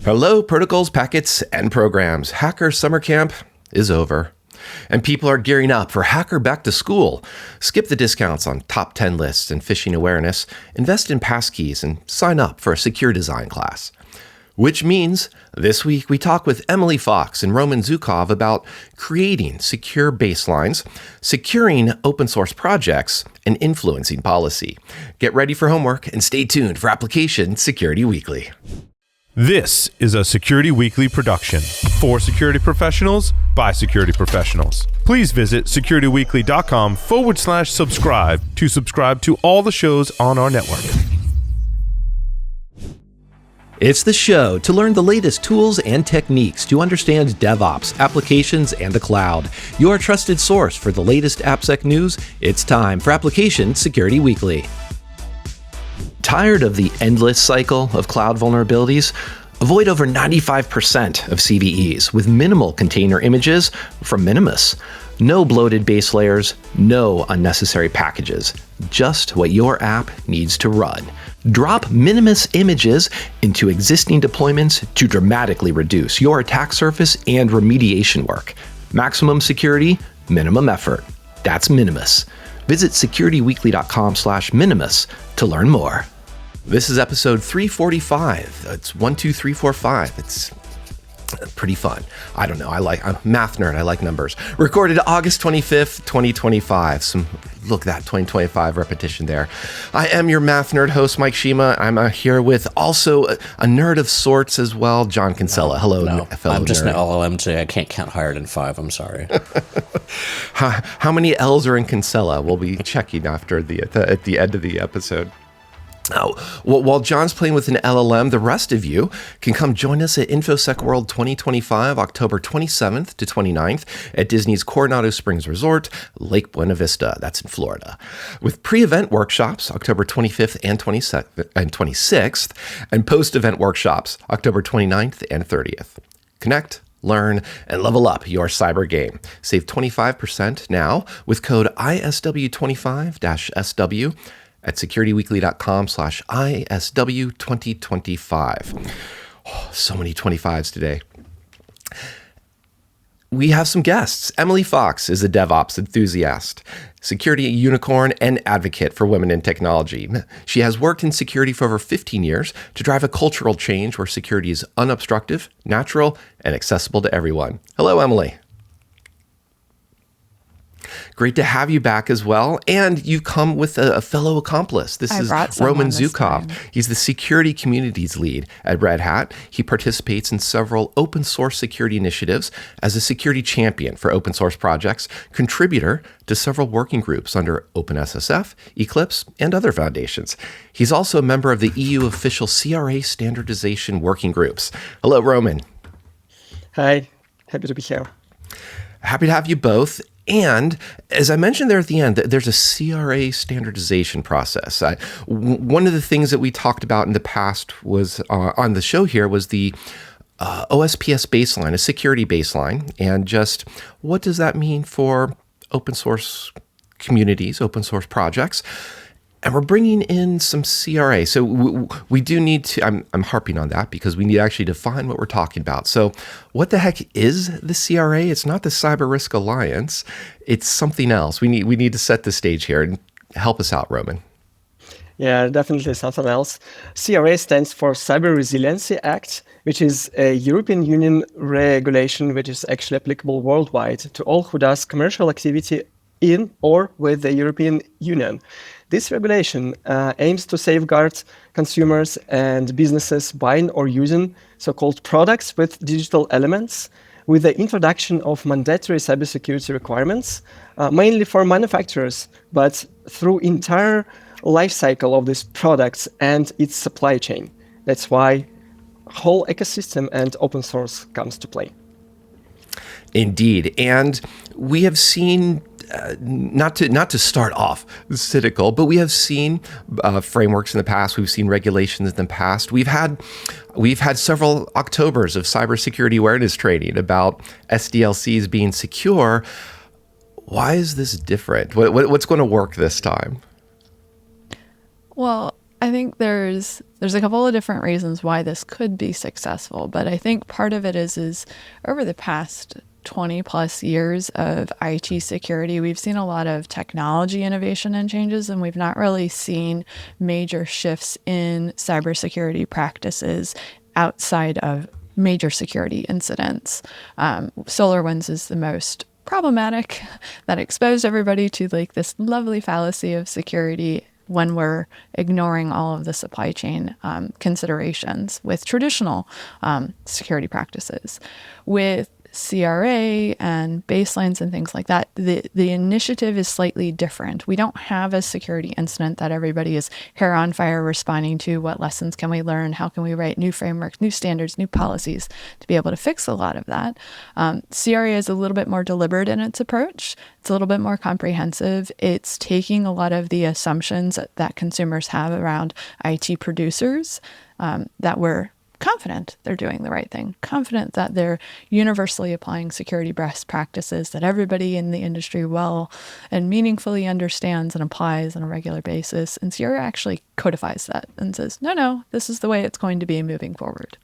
Hello, protocols, packets, and programs. Hacker Summer Camp is over, and people are gearing up for Hacker Back to School. Skip the discounts on top 10 lists and phishing awareness, invest in passkeys, and sign up for a secure design class. Which means this week we talk with Emily Fox and Roman Zhukov about creating secure baselines, securing open source projects, and influencing policy. Get ready for homework and stay tuned for Application Security Weekly. This is a Security Weekly production for security professionals by security professionals. Please visit securityweekly.com/subscribe to subscribe to all the shows on our network. It's the show to learn the latest tools and techniques to understand DevOps, applications, and the cloud. Your trusted source for the latest AppSec news. It's time for Application Security Weekly. Tired of the endless cycle of cloud vulnerabilities? Avoid over 95% of CVEs with minimal container images from Minimus. No bloated base layers, no unnecessary packages, just what your app needs to run. Drop Minimus images into existing deployments to dramatically reduce your attack surface and remediation work. Maximum security, minimum effort. That's Minimus. Visit securityweekly.com/Minimus to learn more. This is episode 345. It's 1, 2, 3, 4, 5. It's pretty fun. I'm a math nerd. I like numbers. Recorded August 25th, 2025. Look at that 2025 repetition there. I am your math nerd host, Mike Shima. I'm here with also a nerd of sorts as well, John Kinsella. Hello, fellow I'm just nerd. an LLM today. I can't count higher than 5. I'm sorry. How many L's are in Kinsella? We'll be checking after at the end of the episode. Now, while John's playing with an LLM, the rest of you can come join us at InfoSec World 2025, October 27th to 29th at Disney's Coronado Springs Resort, Lake Buena Vista. That's in Florida. With pre-event workshops, October 25th and 26th, and post-event workshops, October 29th and 30th. Connect, learn, and level up your cyber game. Save 25% now with code ISW25-SW at securityweekly.com/ISW2025. Oh, so many 25s today. We have some guests. Emily Fox is a DevOps enthusiast, security unicorn, and advocate for women in technology. She has worked in security for over 15 years to drive a cultural change where security is unobstructive, natural, and accessible to everyone. Hello, Emily. Great to have you back as well. And you come with a fellow accomplice. This is Roman Zhukov. He's the security communities lead at Red Hat. He participates in several open source security initiatives as a security champion for open source projects, contributor to several working groups under OpenSSF, Eclipse, and other foundations. He's also a member of the EU official CRA standardization working groups. Hello, Roman. Hi, happy to be here. Happy to have you both. And as I mentioned there at the end, there's a CRA standardization process. One of the things that we talked about in the past was on the show here was the OSPF baseline, a security baseline, and just what does that mean for open source communities, open source projects? And we're bringing in some CRA. So we do need to, I'm harping on that because we need to actually define what we're talking about. So what the heck is the CRA? It's not the Cyber Risk Alliance. It's something else. We need to set the stage here and help us out, Roman. Yeah, definitely something else. CRA stands for Cyber Resiliency Act, which is a European Union regulation which is actually applicable worldwide to all who does commercial activity in or with the European Union. This regulation aims to safeguard consumers and businesses buying or using so-called products with digital elements with the introduction of mandatory cybersecurity requirements, mainly for manufacturers, but through entire life cycle of these products and its supply chain. That's why whole ecosystem and open source comes to play. Indeed. And we have seen not to start off cynical, but we have seen frameworks in the past. We've seen regulations in the past. We've had several Octobers of cybersecurity awareness training about SDLCs being secure. Why is this different? What's going to work this time? Well, I think there's a couple of different reasons why this could be successful, but I think part of it is over the past 20 plus years of IT security, we've seen a lot of technology innovation and changes, and we've not really seen major shifts in cybersecurity practices outside of major security incidents. SolarWinds is the most problematic that exposed everybody to like this lovely fallacy of security when we're ignoring all of the supply chain considerations with traditional security practices. With CRA and baselines and things like that, the initiative is slightly different. We don't have a security incident that everybody is hair on fire responding to. What lessons can we learn? How can we write new frameworks, new standards, new policies to be able to fix a lot of that? CRA is a little bit more deliberate in its approach. It's a little bit more comprehensive. It's taking a lot of the assumptions that consumers have around IT producers that we're confident they're doing the right thing, confident that they're universally applying security best practices that everybody in the industry well and meaningfully understands and applies on a regular basis. And Sierra actually codifies that and says, no, this is the way it's going to be moving forward.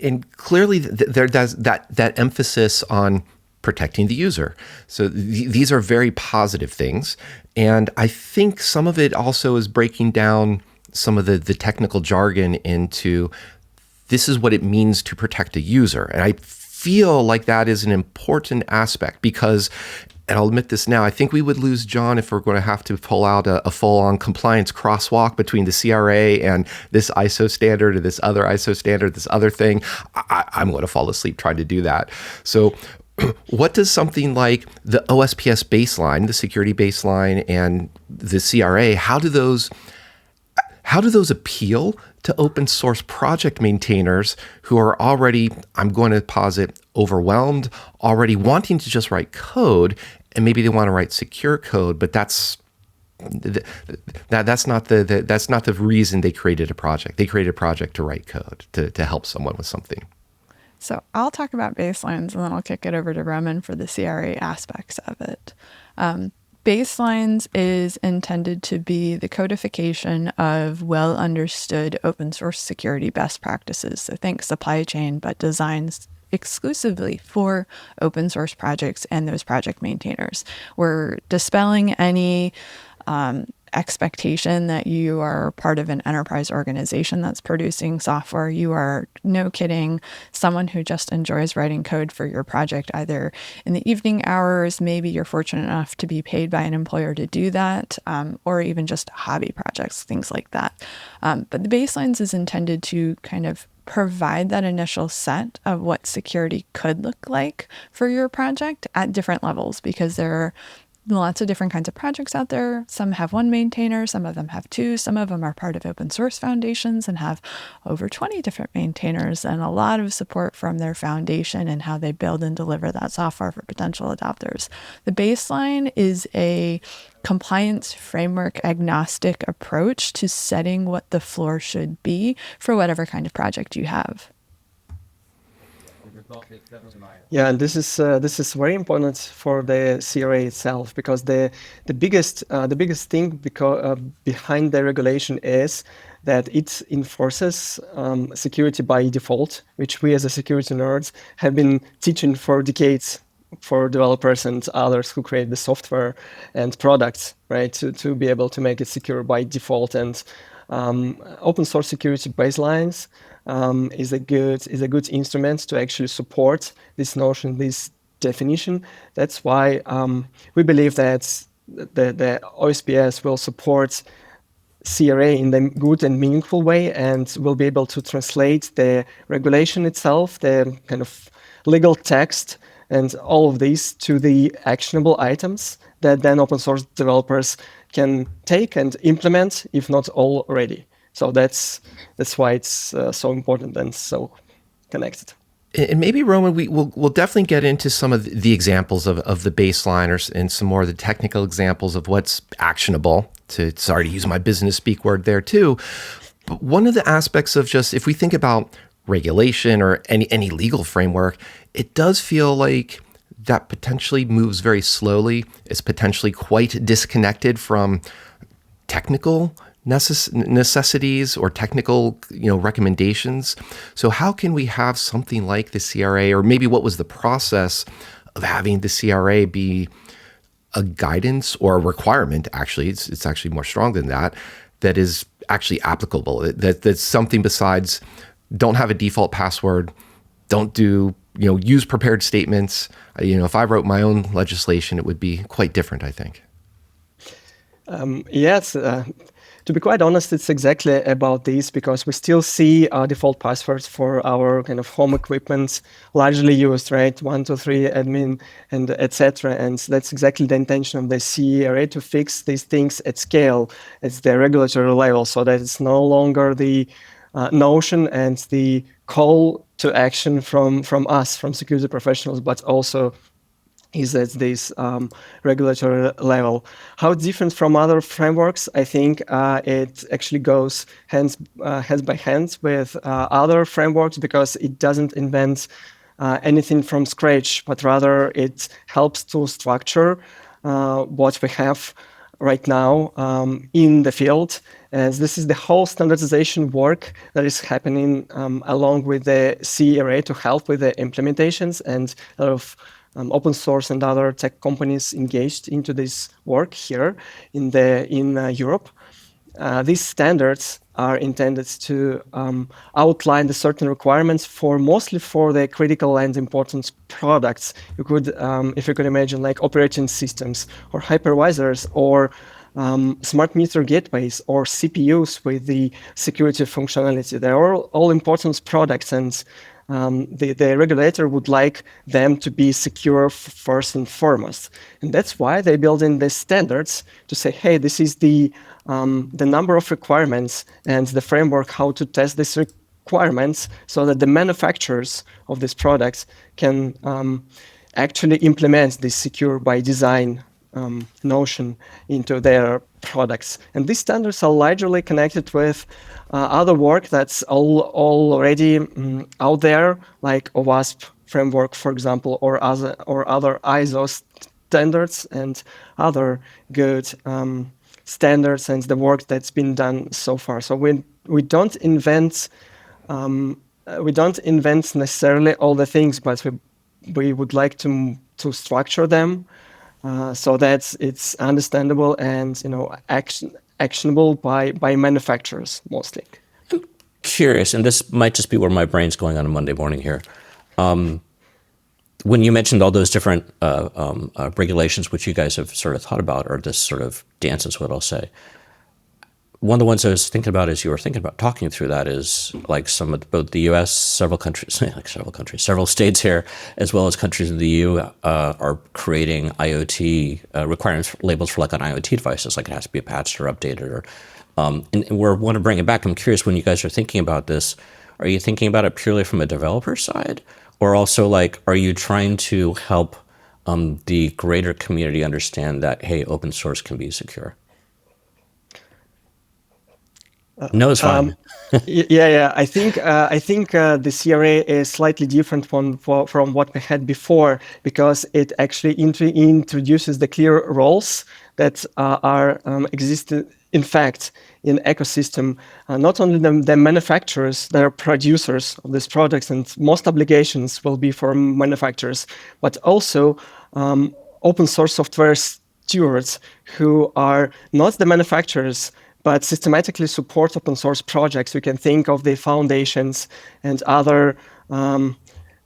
And clearly there does that emphasis on protecting the user. So these are very positive things. And I think some of it also is breaking down some of the technical jargon into this is what it means to protect a user. And I feel like that is an important aspect because, and I'll admit this now, I think we would lose John if we're going to have to pull out a full-on compliance crosswalk between the CRA and this ISO standard or this other ISO standard, this other thing. I'm going to fall asleep trying to do that. So what does something like the OSPS baseline, the security baseline, and the CRA, how do those appeal to open source project maintainers who are already, I'm going to posit, overwhelmed, already wanting to just write code, and maybe they want to write secure code, but that's not the reason they created a project. They created a project to write code, to help someone with something. So I'll talk about baselines, and then I'll kick it over to Roman for the CRA aspects of it. Baselines is intended to be the codification of well understood open source security best practices. So think supply chain, but designed exclusively for open source projects and those project maintainers. We're dispelling any expectation that you are part of an enterprise organization that's producing software. You are, no kidding, someone who just enjoys writing code for your project, either in the evening hours, maybe you're fortunate enough to be paid by an employer to do that, or even just hobby projects, things like that. But the baselines is intended to kind of provide that initial set of what security could look like for your project at different levels, because there are lots of different kinds of projects out there. Some have one maintainer, some of them have two, some of them are part of open source foundations and have over 20 different maintainers and a lot of support from their foundation and how they build and deliver that software for potential adopters. The baseline is a compliance framework agnostic approach to setting what the floor should be for whatever kind of project you have. Yeah, and this is very important for the CRA itself, because the biggest thing behind the regulation is that it enforces security by default, which we as a security nerds have been teaching for decades for developers and others who create the software and products, right? To be able to make it secure by default. And open source security baselines is a good instrument to actually support this notion, this definition. That's why we believe that the OSPS will support CRA in a good and meaningful way, and will be able to translate the regulation itself, the kind of legal text, and all of these to the actionable items that then open source developers can take and implement, if not all already. So that's why it's so important and so connected. And maybe, Roman, we'll definitely get into some of the examples of the baseline and some more of the technical examples of what's actionable. Sorry to use my business speak word there too. But one of the aspects of just, if we think about regulation or any legal framework, it does feel like that potentially moves very slowly. It's potentially quite disconnected from technical necessities or technical, recommendations. So how can we have something like the CRA, or maybe what was the process of having the CRA be a guidance or a requirement? Actually, it's actually more strong than that. That is actually applicable. That's something besides don't have a default password, don't do use prepared statements. If I wrote my own legislation, it would be quite different, I think. Yes. To be quite honest, it's exactly about this, because we still see default passwords for our kind of home equipment largely used, right? 1, 2, 3 admin and etc. And that's exactly the intention of the CRA, to fix these things at scale at the regulatory level, so that it's no longer the notion and the call to action from us, from security professionals, but also is at this regulatory level. How it's different from other frameworks, I think it actually goes hands by hands with other frameworks, because it doesn't invent anything from scratch, but rather it helps to structure what we have right now in the field. As this is the whole standardization work that is happening along with the CRA to help with the implementations, and a lot of open source and other tech companies engaged into this work here in Europe. These standards are intended to outline the certain requirements mostly for the critical and important products. You could, if you could imagine, like operating systems or hypervisors or smart meter gateways or CPUs with the security functionality. They're all important products, and the regulator would like them to be secure first and foremost. And that's why they build in the standards to say, hey, this is the number of requirements and the framework how to test these requirements, so that the manufacturers of these products can actually implement this secure by design notion into their products. And these standards are largely connected with other work that's already out there, like OWASP framework, for example, or other ISO standards and other good standards, and the work that's been done so far. So we don't invent necessarily all the things, but we would like to structure them so that it's understandable and actionable by manufacturers mostly. I'm curious, and this might just be where my brain's going on a Monday morning here. When you mentioned all those different regulations which you guys have sort of thought about, or this sort of dance is what I'll say, one of the ones I was thinking about as you were thinking about talking through that is like both the U.S., several states here, as well as countries in the EU are creating IoT requirements labels for like on IoT devices, like it has to be patched or updated. Or and we want to bring it back. I'm curious, when you guys are thinking about this, are you thinking about it purely from a developer side, or also like are you trying to help the greater community understand that hey, open source can be secure? No, it's fine. Yeah. I think the CRA is slightly different from what we had before, because it actually introduces the clear roles that are existed, in fact, in ecosystem. Not only the manufacturers, they are producers of these products, and most obligations will be for manufacturers, but also open source software stewards who are not the manufacturers, but systematically support open source projects. You can think of the foundations and other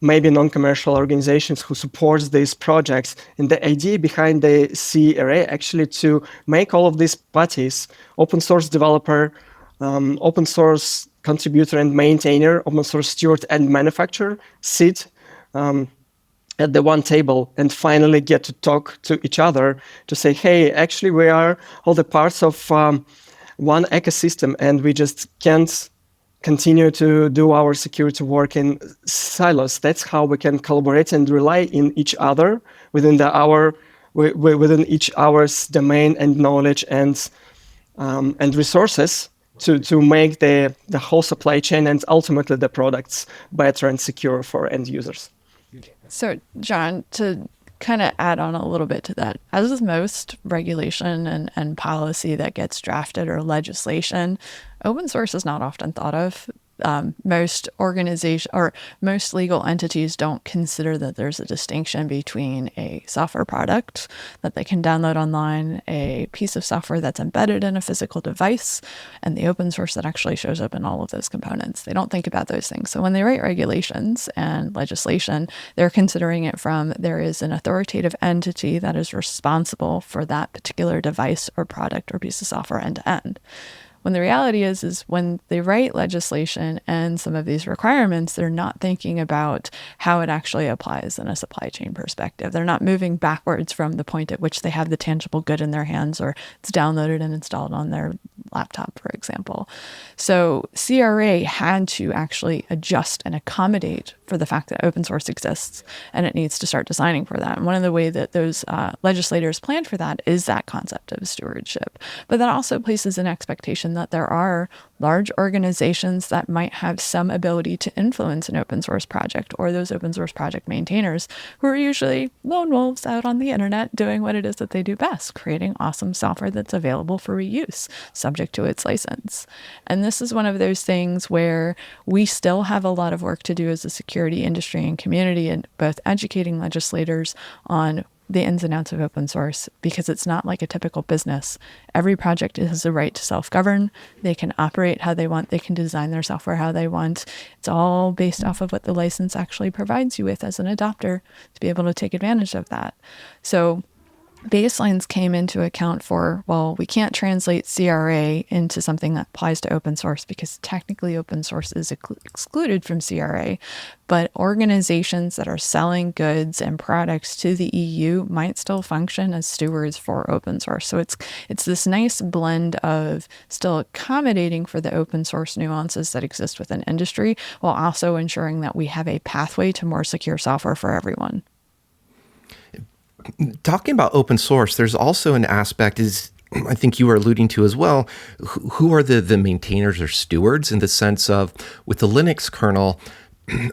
maybe non-commercial organizations who support these projects. And the idea behind the CRA actually to make all of these parties, open source developer, open source contributor and maintainer, open source steward and manufacturer, sit at the one table and finally get to talk to each other to say, hey, actually we are all the parts of one ecosystem, and we just can't continue to do our security work in silos. That's how we can collaborate and rely in each other within each hour's domain and knowledge and resources to make the whole supply chain and ultimately the products better and secure for end users. So, John, to kind of add on a little bit to that. As with most regulation and policy that gets drafted or legislation, open source is not often thought of. Most organization or most legal entities don't consider that there's a distinction between a software product that they can download online, a piece of software that's embedded in a physical device, and the open source that actually shows up in all of those components. They don't think about those things. So when they write regulations and legislation, they're considering it from there is an authoritative entity that is responsible for that particular device or product or piece of software end to end. When the reality is when they write legislation and some of these requirements, they're not thinking about how it actually applies in a supply chain perspective. They're not moving backwards from the point at which they have the tangible good in their hands or it's downloaded and installed on their laptop, for example. So CRA had to actually adjust and accommodate for the fact that open source exists and it needs to start designing for that. And one of the ways that those legislators planned for that is that concept of stewardship. But that also places an expectation that there are large organizations that might have some ability to influence an open source project, or those open source project maintainers who are usually lone wolves out on the internet doing what it is that they do best, creating awesome software that's available for reuse, subject to its license. And this is one of those things where we still have a lot of work to do as a security industry and community, and both educating legislators on the ins and outs of open source, because it's not like a typical business. Every project has the right to self-govern. They can operate how they want. They can design their software how they want. It's all based off of what the license actually provides you with as an adopter to be able to take advantage of that. So baselines came into account for, well, we can't translate CRA into something that applies to open source because technically open source is excluded from CRA, but organizations that are selling goods and products to the EU might still function as stewards for open source. So it's this nice blend of still accommodating for the open source nuances that exist within industry while also ensuring that we have a pathway to more secure software for everyone. Talking about open source, there's also an aspect, is I think you were alluding to as well, who are the maintainers or stewards, in the sense of, with the Linux kernel,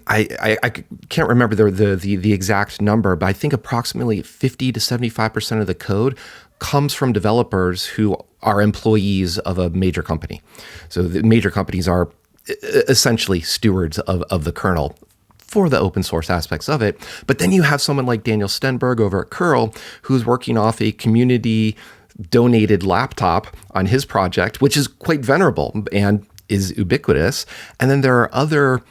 I can't remember the exact number, but I think approximately 50 to 75% of the code comes from developers who are employees of a major company. So the major companies are essentially stewards of the kernel for the open source aspects of it. But then you have someone like Daniel Stenberg over at Curl, who's working off a community donated laptop on his project, which is quite venerable and is ubiquitous. And then there are other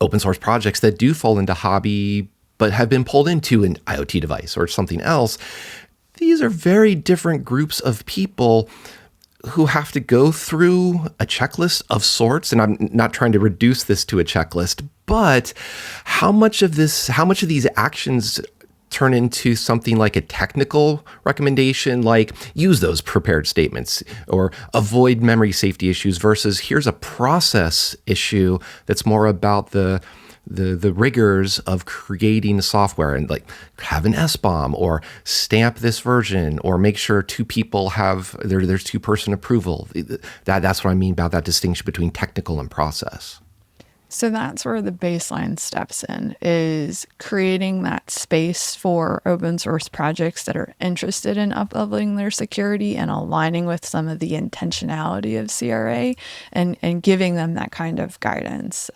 open source projects that do fall into hobby, but have been pulled into an IoT device or something else. These are very different groups of people who have to go through a checklist of sorts. And I'm not trying to reduce this to a checklist, but how much of these actions turn into something like a technical recommendation, like use those prepared statements or avoid memory safety issues, versus here's a process issue that's more about the rigors of creating the software, and like have an SBOM or stamp this version or make sure two people have there's two-person approval. That's what I mean about that distinction between technical and process. So that's where the baseline steps in, is creating that space for open source projects that are interested in up-leveling their security and aligning with some of the intentionality of CRA and giving them that kind of guidance.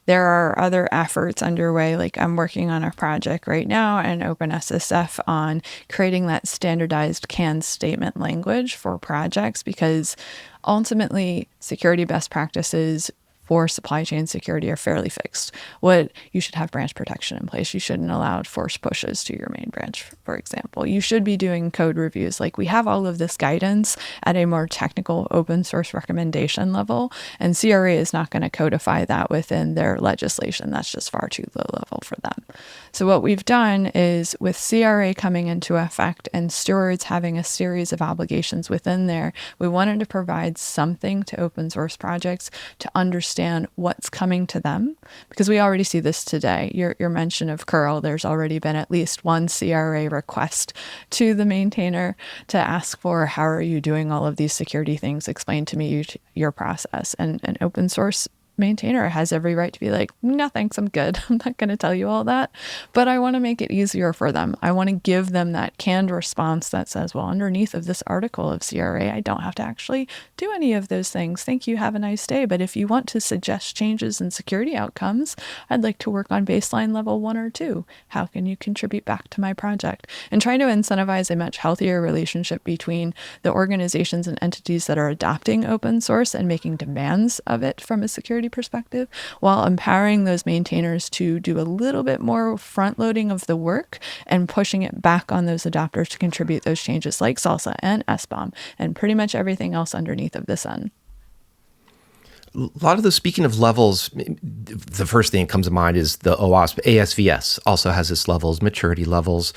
There are other efforts underway, like I'm working on a project right now in OpenSSF on creating that standardized CAN statement language for projects, because ultimately security best practices for supply chain security are fairly fixed. You should have branch protection in place. You shouldn't allow forced pushes to your main branch, for example. You should be doing code reviews. Like, we have all of this guidance at a more technical open source recommendation level, and CRA is not going to codify that within their legislation. That's just far too low level for them. So what we've done is, with CRA coming into effect and stewards having a series of obligations within there, we wanted to provide something to open source projects to understand what's coming to them, because we already see this today. Your mention of curl, there's already been at least one CRA request to the maintainer to ask for, how are you doing all of these security things? Explain to me your process. And open source maintainer has every right to be like, no, thanks, I'm good. I'm not going to tell you all that. But I want to make it easier for them. I want to give them that canned response that says, well, underneath of this article of CRA, I don't have to actually do any of those things. Thank you. Have a nice day. But if you want to suggest changes in security outcomes, I'd like to work on baseline level 1 or 2. How can you contribute back to my project? And trying to incentivize a much healthier relationship between the organizations and entities that are adopting open source and making demands of it from a security perspective, while empowering those maintainers to do a little bit more front loading of the work and pushing it back on those adopters to contribute those changes like SALSA and SBOM and pretty much everything else underneath of the sun. A lot of those, speaking of levels, the first thing that comes to mind is the OWASP. ASVS also has its levels, maturity levels.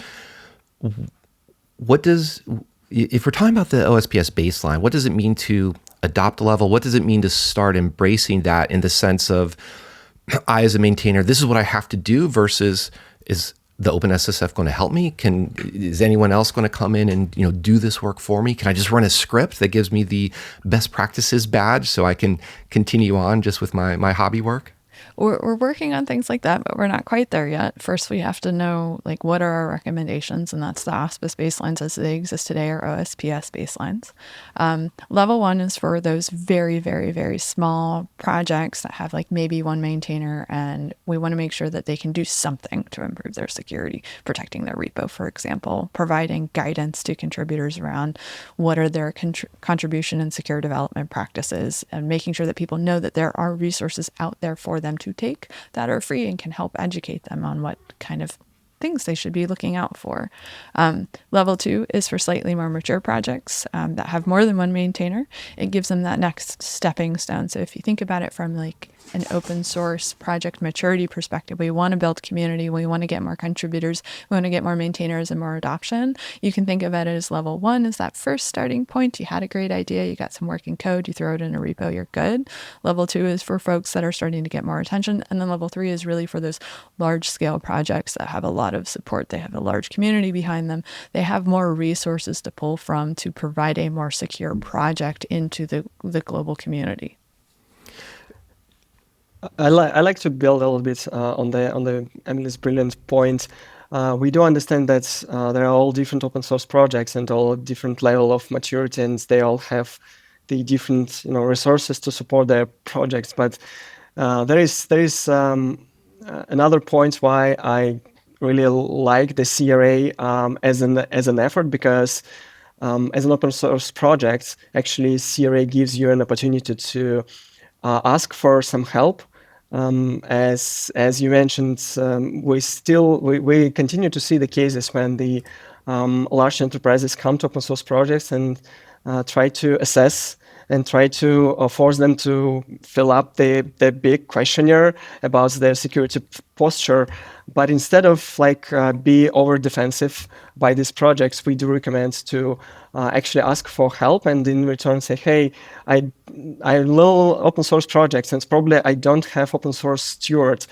If we're talking about the OSPS baseline, what does it mean to adopt a level? What does it mean to start embracing that in the sense of, I as a maintainer, this is what I have to do versus, is the OpenSSF going to help me? Is anyone else going to come in and do this work for me? Can I just run a script that gives me the best practices badge so I can continue on just with my hobby work? We're working on things like that, but we're not quite there yet. First, we have to know, like, what are our recommendations, and that's the OSPS baselines as they exist today, or OSPS baselines. Level 1 is for those very, very, very small projects that have like maybe one maintainer, and we want to make sure that they can do something to improve their security, protecting their repo, for example, providing guidance to contributors around what are their contribution and secure development practices, and making sure that people know that there are resources out there for them to take that are free and can help educate them on what kind of things they should be looking out for. Level 2 is for slightly more mature projects that have more than one maintainer. It gives them that next stepping stone. So if you think about it from like an open source project maturity perspective, we want to build community, we want to get more contributors, we want to get more maintainers and more adoption. You can think of it as level 1 as that first starting point. You had a great idea, you got some working code, you throw it in a repo, you're good. Level 2 is for folks that are starting to get more attention. And then level 3 is really for those large scale projects that have a lot of support. They have a large community behind them. They have more resources to pull from to provide a more secure project into the global community. I like to build a little bit on Emily's brilliant point. We do understand that there are all different open source projects and all different level of maturity, and they all have the different resources to support their projects. But there is another point why I really like the CRA as an effort, because as an open source project, actually CRA gives you an opportunity to ask for some help. As you mentioned, we continue to see the cases when the large enterprises come to open source projects and try to assess and try to force them to fill up the big questionnaire about their security posture. But instead of be over defensive by these projects, we do recommend to actually ask for help, and in return say, hey, I little open source projects, and probably I don't have open source steward.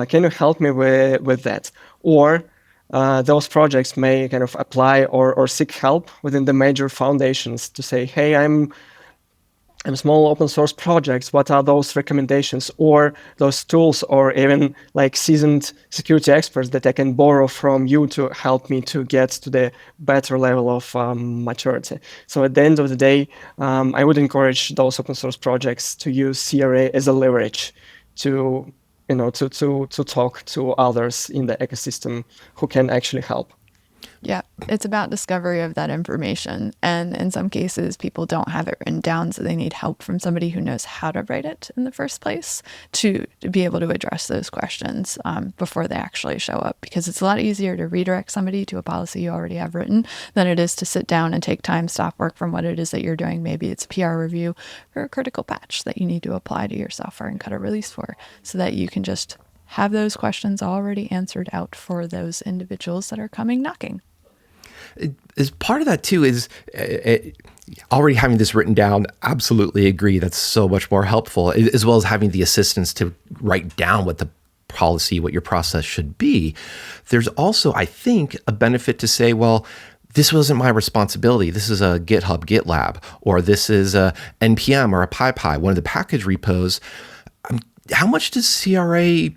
Can you help me with that? Or those projects may kind of apply or seek help within the major foundations to say, hey, I'm small open source projects, what are those recommendations or those tools, or even seasoned security experts that I can borrow from you to help me to get to the better level of maturity. So at the end of the day, I would encourage those open source projects to use CRA as a leverage to talk to others in the ecosystem who can actually help. Yeah, it's about discovery of that information. And in some cases, people don't have it written down, so they need help from somebody who knows how to write it in the first place to be able to address those questions before they actually show up. Because it's a lot easier to redirect somebody to a policy you already have written than it is to sit down and take time, stop work from what it is that you're doing. Maybe it's a PR review or a critical patch that you need to apply to your software and cut a release for, so that you can just have those questions already answered out for those individuals that are coming knocking. As part of that too is already having this written down. Absolutely agree. That's so much more helpful, as well as having the assistance to write down what the policy, what your process should be. There's also, I think, a benefit to say, well, this wasn't my responsibility. This is a GitHub, GitLab, or this is a NPM or a PyPy, one of the package repos. I'm how much does CRA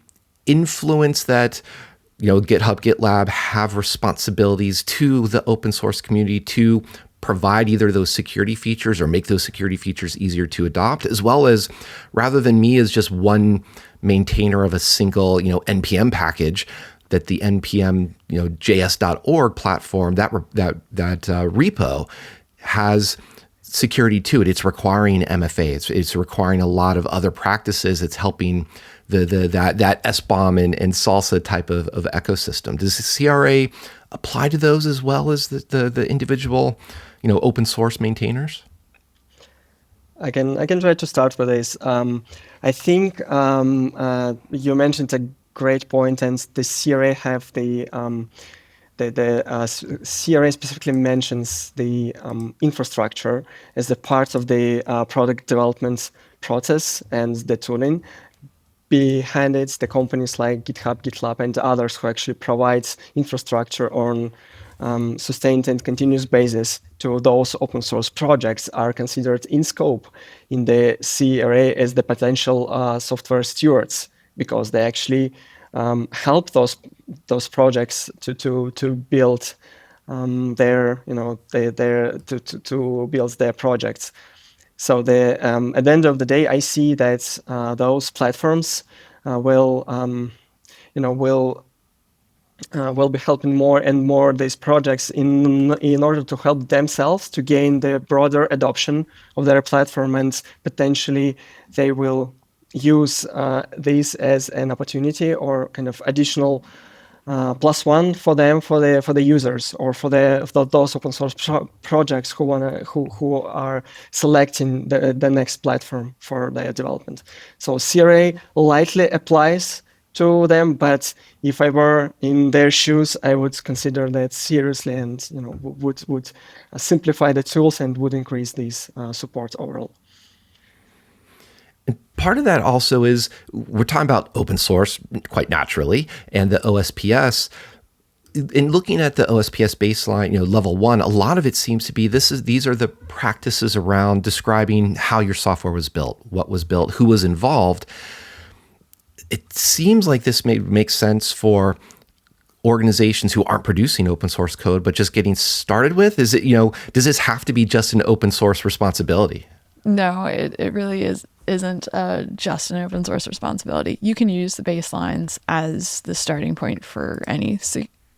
influence that? GitHub, GitLab have responsibilities to the open source community to provide either those security features or make those security features easier to adopt, as well as rather than me as just one maintainer of a single, NPM package, that the NPM, JS.org platform, that repo has security to it. It's requiring MFA. It's requiring a lot of other practices. It's helping that SBOM and Salsa type of ecosystem. Does the CRA apply to those as well as the individual, open source maintainers? I can try to start with this. I think you mentioned a great point, and the CRA have the CRA specifically mentions the infrastructure as a part of the product development process and the tooling. Behind it, the companies like GitHub, GitLab, and others who actually provide infrastructure on sustained and continuous basis to those open source projects are considered in scope in the CRA as the potential software stewards, because they actually help those projects to build to build their projects. So at the end of the day, I see that those platforms will be helping more and more these projects in order to help themselves to gain the broader adoption of their platform, and potentially they will use this as an opportunity or kind of additional plus one for them, for the users, or for those open source projects who are selecting the next platform for their development. So CRA lightly applies to them, but if I were in their shoes, I would consider that seriously, and would simplify the tools and would increase these support overall. Part of that also is we're talking about open source quite naturally, and the OSPS. In looking at the OSPS baseline, level 1, a lot of it seems to be these are the practices around describing how your software was built, what was built, who was involved. It seems like this may make sense for organizations who aren't producing open source code but just getting started with. Is it, does this have to be just an open source responsibility? No, it really isn't just an open source responsibility. You can use the baselines as the starting point for any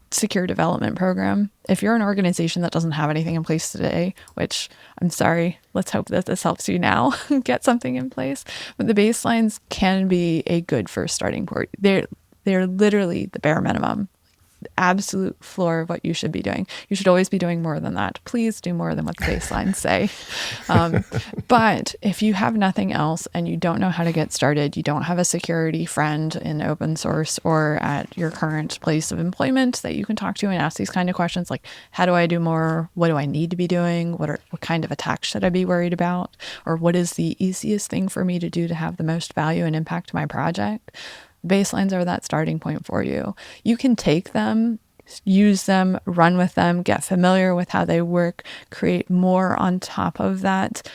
secure development program. If you're an organization that doesn't have anything in place today, which I'm sorry, let's hope that this helps you now get something in place. But the baselines can be a good first starting point. They're literally the bare minimum. Absolute floor of what you should be doing. You should always be doing more than that. Please do more than what the baselines say. But if you have nothing else and you don't know how to get started, you don't have a security friend in open source or at your current place of employment that you can talk to and ask these kind of questions like, how do I do more? What do I need to be doing? What kind of attacks should I be worried about? Or what is the easiest thing for me to do to have the most value and impact to my project? Baselines are that starting point for you. You can take them, use them, run with them, get familiar with how they work, create more on top of that.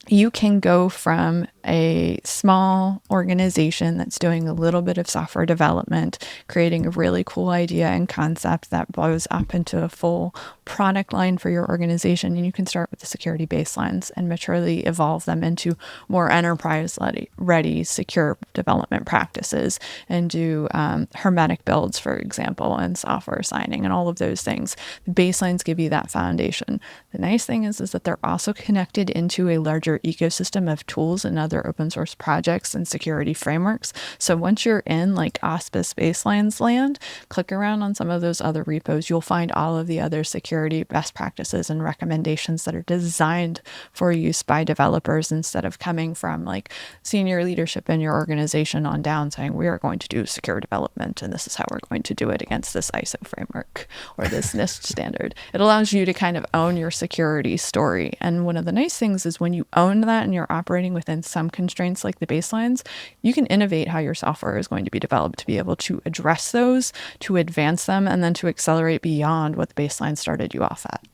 You can go from a small organization that's doing a little bit of software development, creating a really cool idea and concept that blows up into a full product line for your organization. And you can start with the security baselines and maturely evolve them into more enterprise-ready, secure development practices, and do hermetic builds, for example, and software signing and all of those things. The baselines give you that foundation. The nice thing is that they're also connected into a larger ecosystem of tools and other open source projects and security frameworks. So once you're in like OSPIS baselines land, click around on some of those other repos. You'll find all of the other security best practices and recommendations that are designed for use by developers instead of coming from like senior leadership in your organization on down saying, we are going to do secure development and this is how we're going to do it against this ISO framework or this NIST standard. It allows you to kind of own your security story. And one of the nice things is when you own that and you're operating within some constraints like the baselines, you can innovate how your software is going to be developed to be able to address those, to advance them, and then to accelerate beyond what the baseline started you off at.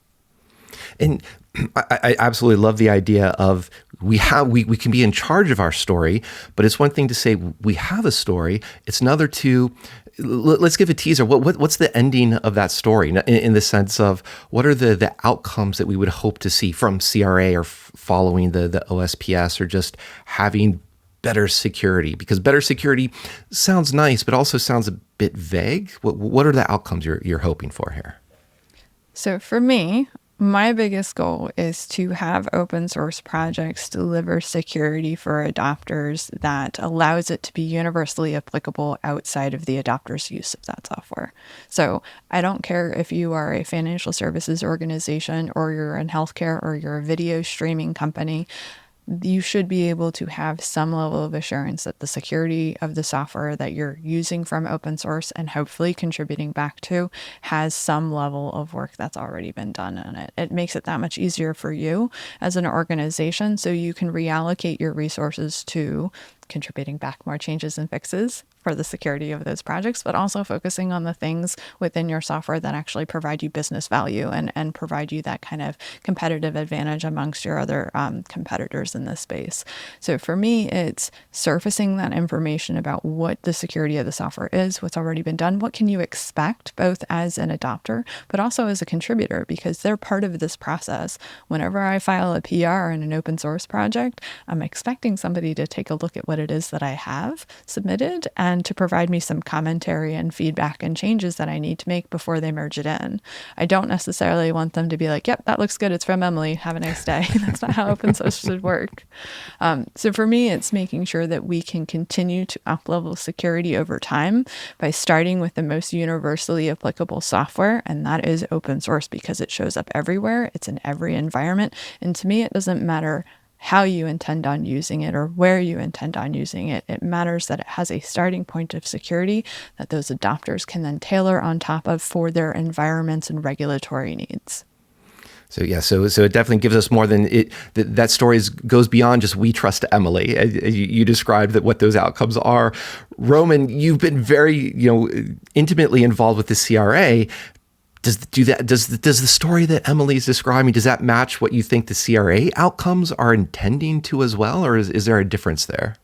And I absolutely love the idea of we can be in charge of our story, but it's one thing to say we have a story. It's another to let's give a teaser. What's the ending of that story in the sense of what are the outcomes that we would hope to see from CRA or following the OSPS or just having better security? Because better security sounds nice, but also sounds a bit vague. What are the outcomes you're hoping for here? So for me, my biggest goal is to have open source projects deliver security for adopters that allows it to be universally applicable outside of the adopter's use of that software. So I don't care if you are a financial services organization or you're in healthcare or you're a video streaming company. You should be able to have some level of assurance that the security of the software that you're using from open source and hopefully contributing back to has some level of work that's already been done on it. It makes it that much easier for you as an organization so you can reallocate your resources to contributing back more changes and fixes for the security of those projects, but also focusing on the things within your software that actually provide you business value and provide you that kind of competitive advantage amongst your other competitors in this space. So for me, it's surfacing that information about what the security of the software is, what's already been done, what can you expect both as an adopter, but also as a contributor, because they're part of this process. Whenever I file a PR in an open source project, I'm expecting somebody to take a look at what it is that I have submitted and to provide me some commentary and feedback and changes that I need to make before they merge it in. I don't necessarily want them to be like, yep, that looks good. It's from Emily. Have a nice day. That's not how open source should work. So for me, it's making sure that we can continue to up-level security over time by starting with the most universally applicable software, and that is open source because it shows up everywhere. It's in every environment. And to me, it doesn't matter how you intend on using it or where you intend on using it. It matters that it has a starting point of security that those adopters can then tailor on top of for their environments and regulatory needs. So yeah, so it definitely gives us more than it. That story goes beyond just we trust Emily. You described that what those outcomes are. Roman, you've been very intimately involved with the CRA. Does the story that Emily's describing, does that match what you think the CRA outcomes are intending to as well, or is there a difference there?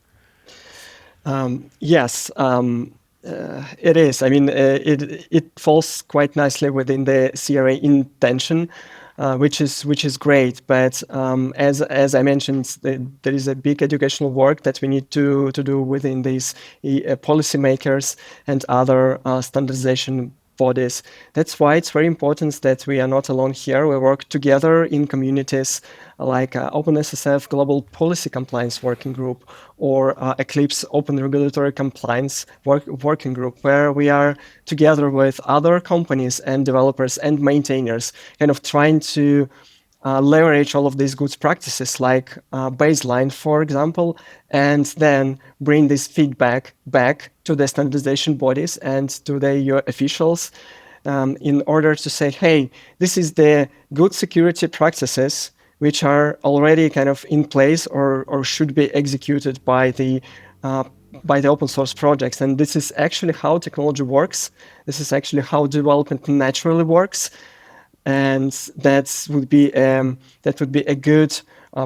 Yes, it is. I mean, it falls quite nicely within the CRA intention, which is great. But as I mentioned, there is a big educational work that we need to do within these policymakers and other standardization bodies. That's why it's very important that we are not alone here. We work together in communities like OpenSSF Global Policy Compliance Working Group or Eclipse Open Regulatory Compliance Working Group, where we are together with other companies and developers and maintainers, kind of trying to leverage all of these good practices like baseline, for example, and then bring this feedback back to the standardization bodies and to the officials in order to say, hey, this is the good security practices which are already kind of in place or should be executed by the open source projects. And this is actually how technology works. This is actually how development naturally works. And that would be a good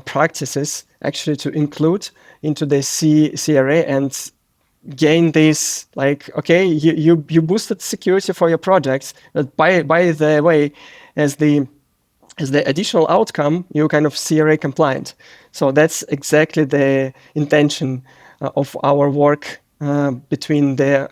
practices actually to include into the CRA and gain this, like, okay, you boosted security for your projects, but by the way, as the additional outcome, you kind of CRA compliant. So that's exactly the intention of our work between the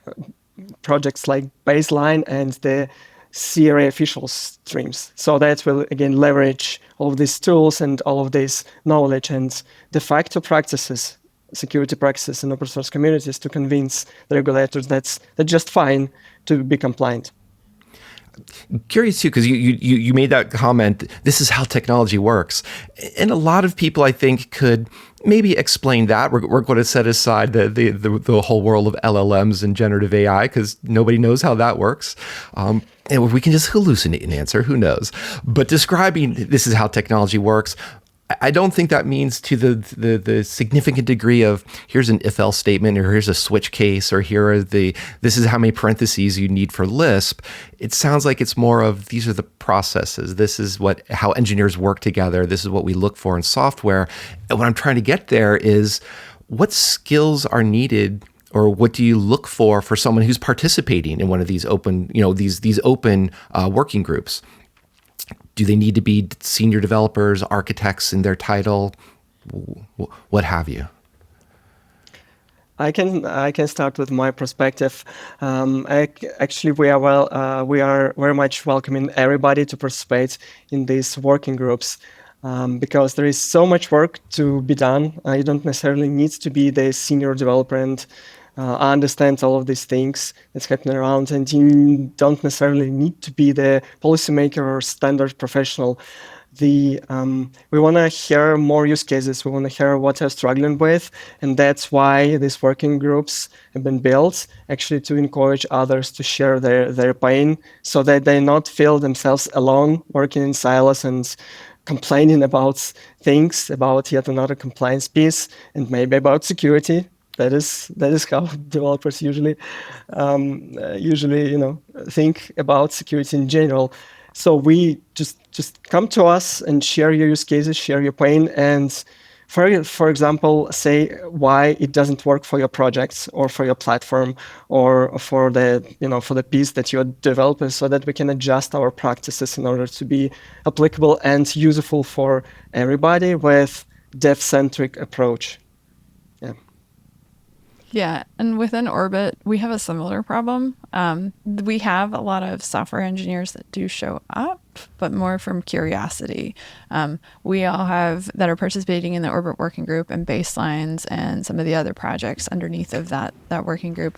projects like Baseline and the CRA official streams. So that will again leverage all of these tools and all of this knowledge and de facto practices, security practices in open source communities to convince the regulators that's just fine to be compliant. Curious too, because you made that comment, this is how technology works. And a lot of people, I think, could maybe explain that. We're going to set aside the whole world of LLMs and generative AI because nobody knows how that works. And we can just hallucinate an answer, who knows? But describing this is how technology works, I don't think that means to the significant degree of here's an if-else statement, or here's a switch case, or this is how many parentheses you need for Lisp. It sounds like it's more of these are the processes. This is how engineers work together. This is what we look for in software. And what I'm trying to get there is what skills are needed, or what do you look for someone who's participating in one of these open, these open working groups? Do they need to be senior developers, architects in their title, what have you? I can start with my perspective. Actually, we are very much welcoming everybody to participate in these working groups. Because there is so much work to be done. You don't necessarily need to be the senior developer and understand all of these things that's happening around, and you don't necessarily need to be the policymaker or standard professional. We want to hear more use cases. We want to hear what they're struggling with, and that's why these working groups have been built, actually to encourage others to share their pain, so that they not feel themselves alone working in silos and complaining about things, about yet another compliance piece, and maybe about security. That is how developers usually think about security in general. So we just come to us and share your use cases, share your pain, and for example, say why it doesn't work for your projects or for your platform or for the piece that you're developing, so that we can adjust our practices in order to be applicable and useful for everybody with dev-centric approach. Yeah. Yeah, and within Orbit, we have a similar problem. We have a lot of software engineers that do show up, but more from curiosity. We all have that are participating in the Orbit working group and Baselines and some of the other projects underneath of that working group.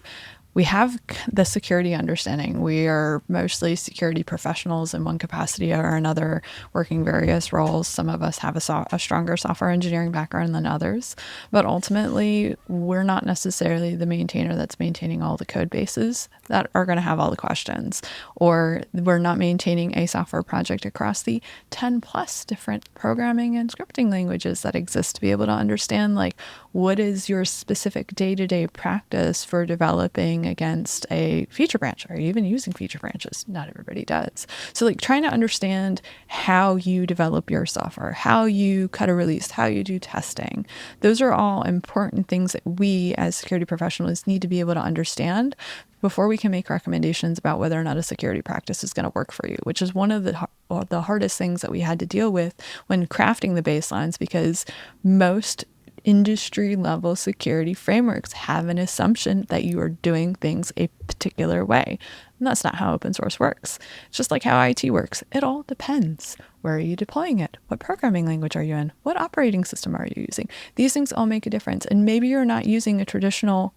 We have the security understanding. We are mostly security professionals in one capacity or another, working various roles. Some of us have a stronger software engineering background than others, but ultimately, we're not necessarily the maintainer that's maintaining all the code bases that are going to have all the questions, or we're not maintaining a software project across the 10 plus different programming and scripting languages that exist to be able to understand, like, what is your specific day-to-day practice for developing against a feature branch? Are you even using feature branches? Not everybody does. So like trying to understand how you develop your software, how you cut a release, how you do testing. Those are all important things that we as security professionals need to be able to understand before we can make recommendations about whether or not a security practice is going to work for you, which is one of the hardest things that we had to deal with when crafting the baselines, because most industry level security frameworks have an assumption that you are doing things a particular way. And that's not how open source works. It's just like how IT works. It all depends. Where are you deploying it? What programming language are you in? What operating system are you using? These things all make a difference. And maybe you're not using a traditional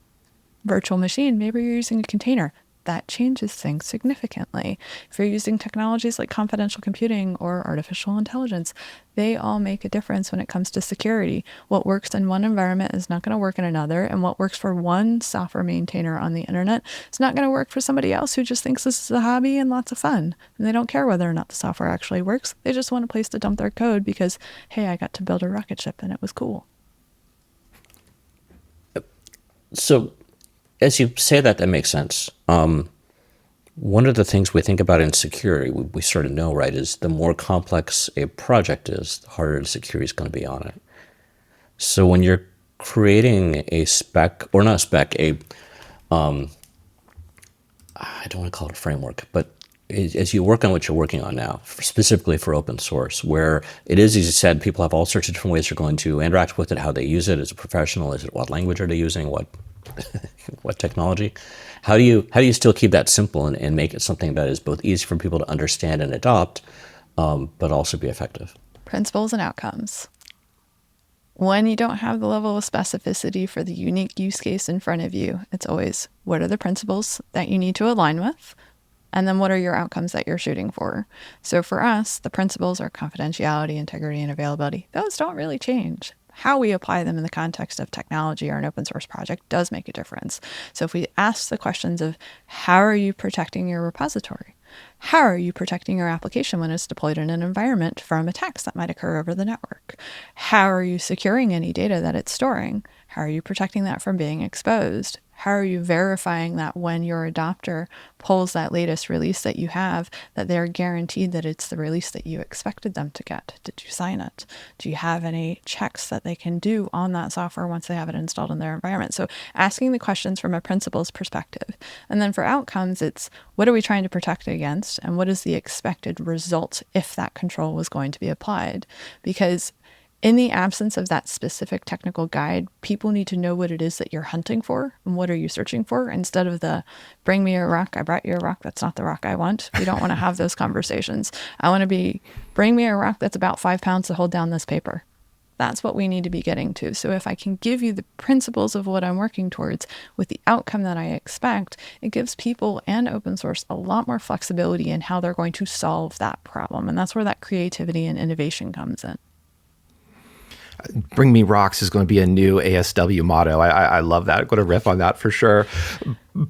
virtual machine. Maybe you're using a container. That changes things significantly. If you're using technologies like confidential computing or artificial intelligence, they all make a difference when it comes to security. What works in one environment is not going to work in another, and what works for one software maintainer on the internet is not going to work for somebody else who just thinks this is a hobby and lots of fun. And they don't care whether or not the software actually works. They just want a place to dump their code because, hey, I got to build a rocket ship and it was cool. So as you say that makes sense. One of the things we think about in security, we sort of know, right, is the more complex a project is, the harder the security is going to be on it. So when you're creating a spec, or not a spec, I don't want to call it a framework, but as you work on what you're working on now, specifically for open source, where it is, as you said, people have all sorts of different ways they're going to interact with it, how they use it as a professional, is it what language are they using, what technology? How do you still keep that simple and make it something that is both easy for people to understand and adopt, but also be effective? Principles and outcomes. When you don't have the level of specificity for the unique use case in front of you, it's always, what are the principles that you need to align with? And then what are your outcomes that you're shooting for? So for us, the principles are confidentiality, integrity, and availability. Those don't really change. How we apply them in the context of technology or an open source project does make a difference. So if we ask the questions of how are you protecting your repository? How are you protecting your application when it's deployed in an environment from attacks that might occur over the network? How are you securing any data that it's storing? How are you protecting that from being exposed? How are you verifying that when your adopter pulls that latest release that you have, that they're guaranteed that it's the release that you expected them to get? Did you sign it? Do you have any checks that they can do on that software once they have it installed in their environment? So asking the questions from a principal's perspective. And then for outcomes, it's what are we trying to protect against, and what is the expected result if that control was going to be applied? Because in the absence of that specific technical guide, people need to know what it is that you're hunting for and what are you searching for, instead of the bring me a rock, I brought you a rock, that's not the rock I want. We don't want to have those conversations. I want to be, bring me a rock that's about 5 pounds to hold down this paper. That's what we need to be getting to. So if I can give you the principles of what I'm working towards with the outcome that I expect, it gives people and open source a lot more flexibility in how they're going to solve that problem. And that's where that creativity and innovation comes in. Bring me rocks is going to be a new ASW motto. I love that. I'm going to riff on that for sure.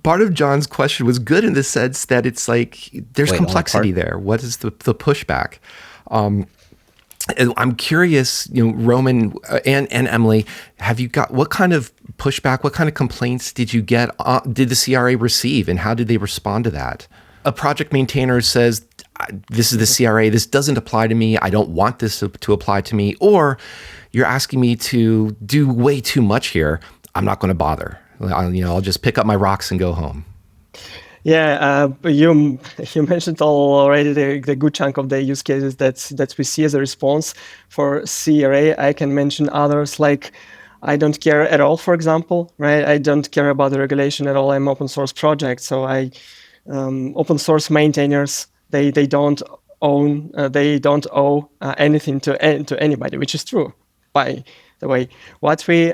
Part of John's question was good in the sense that it's like there's complexity there. What is the pushback? And I'm curious, Roman and Emily, have you got, what kind of pushback, what kind of complaints did you get? Did the CRA receive, and how did they respond to that? A project maintainer says, this is the CRA, this doesn't apply to me, I don't want this to apply to me, or you're asking me to do way too much here, I'm not going to bother. I'll just pick up my rocks and go home. Yeah, you mentioned already the good chunk of the use cases that we see as a response for CRA. I can mention others like I don't care at all, for example, right? I don't care about the regulation at all. I'm open source project, so open source maintainers, they don't owe anything to anybody, which is true, by the way. What we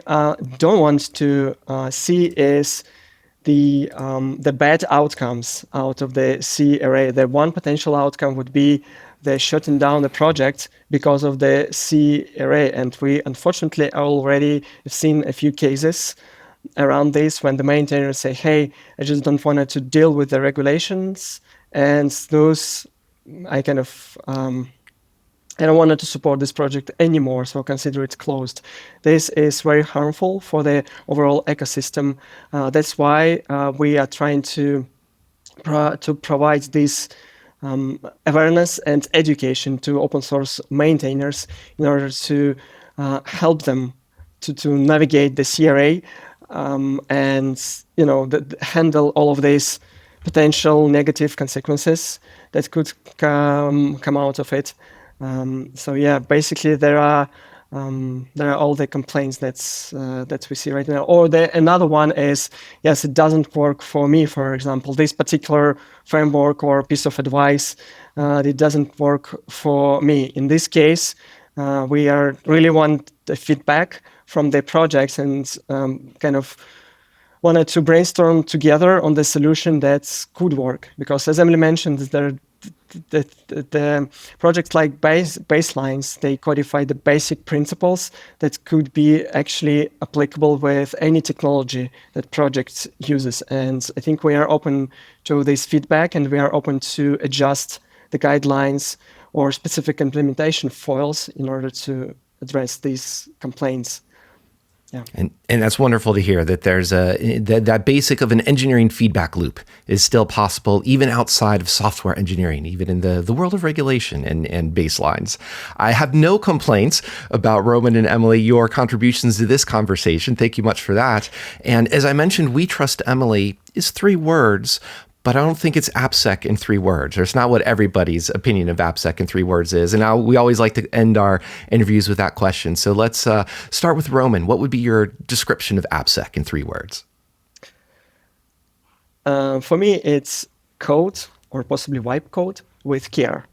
don't want to see is the bad outcomes out of the CRA. The one potential outcome would be the shutting down the project because of the CRA. And we unfortunately already have seen a few cases around this when the maintainers say, hey, I just don't want to deal with the regulations, and those I don't want to support this project anymore, so consider it closed. This is very harmful for the overall ecosystem. That's why we are trying to provide this awareness and education to open source maintainers in order to help them to navigate the CRA and handle all of these potential negative consequences that could come out of it. So yeah, basically there are all the complaints that we see right now. Or another one is, yes, it doesn't work for me, for example. This particular framework or piece of advice, it doesn't work for me. In this case, we really want the feedback from the projects and wanted to brainstorm together on the solution that could work. Because as Emily mentioned, the projects like baselines, they codify the basic principles that could be actually applicable with any technology that project uses. And I think we are open to this feedback, and we are open to adjust the guidelines or specific implementation foils in order to address these complaints. Yeah. And that's wonderful to hear that there's that basic of an engineering feedback loop is still possible even outside of software engineering, even in the world of regulation and baselines. I have no complaints about Roman and Emily, your contributions to this conversation. Thank you much for that. And as I mentioned, we trust Emily is 3 words, but I don't think it's AppSec in 3 words. Or it's not what everybody's opinion of AppSec in 3 words is. And we always like to end our interviews with that question. So let's start with Roman. What would be your description of AppSec in 3 words? For me, it's code, or possibly wipe code, with care.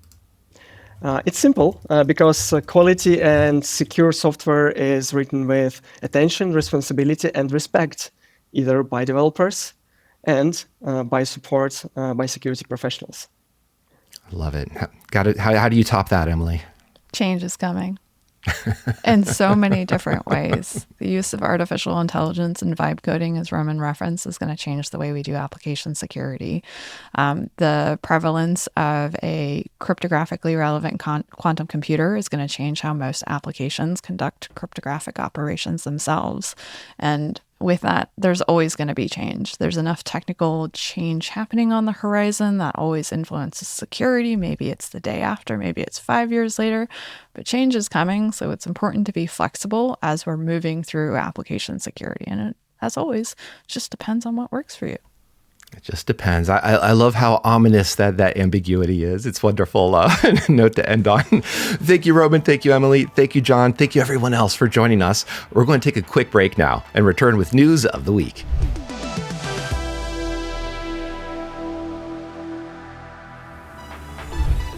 It's simple because quality and secure software is written with attention, responsibility, and respect, either by developers and by support by security professionals. I love it. Got it. How do you top that, Emily? Change is coming. in so many different ways. The use of artificial intelligence and vibe coding, as Roman referenced, is going to change the way we do application security. The prevalence of a cryptographically relevant quantum computer is going to change how most applications conduct cryptographic operations themselves. And with that, there's always going to be change. There's enough technical change happening on the horizon that always influences security. Maybe it's the day after, maybe it's 5 years later, but change is coming. So it's important to be flexible as we're moving through application security. And as always, it just depends on what works for you. It just depends. I love how ominous that ambiguity is. It's wonderful note to end on. Thank you, Roman. Thank you, Emily. Thank you, John. Thank you, everyone else, for joining us. We're going to take a quick break now and return with news of the week.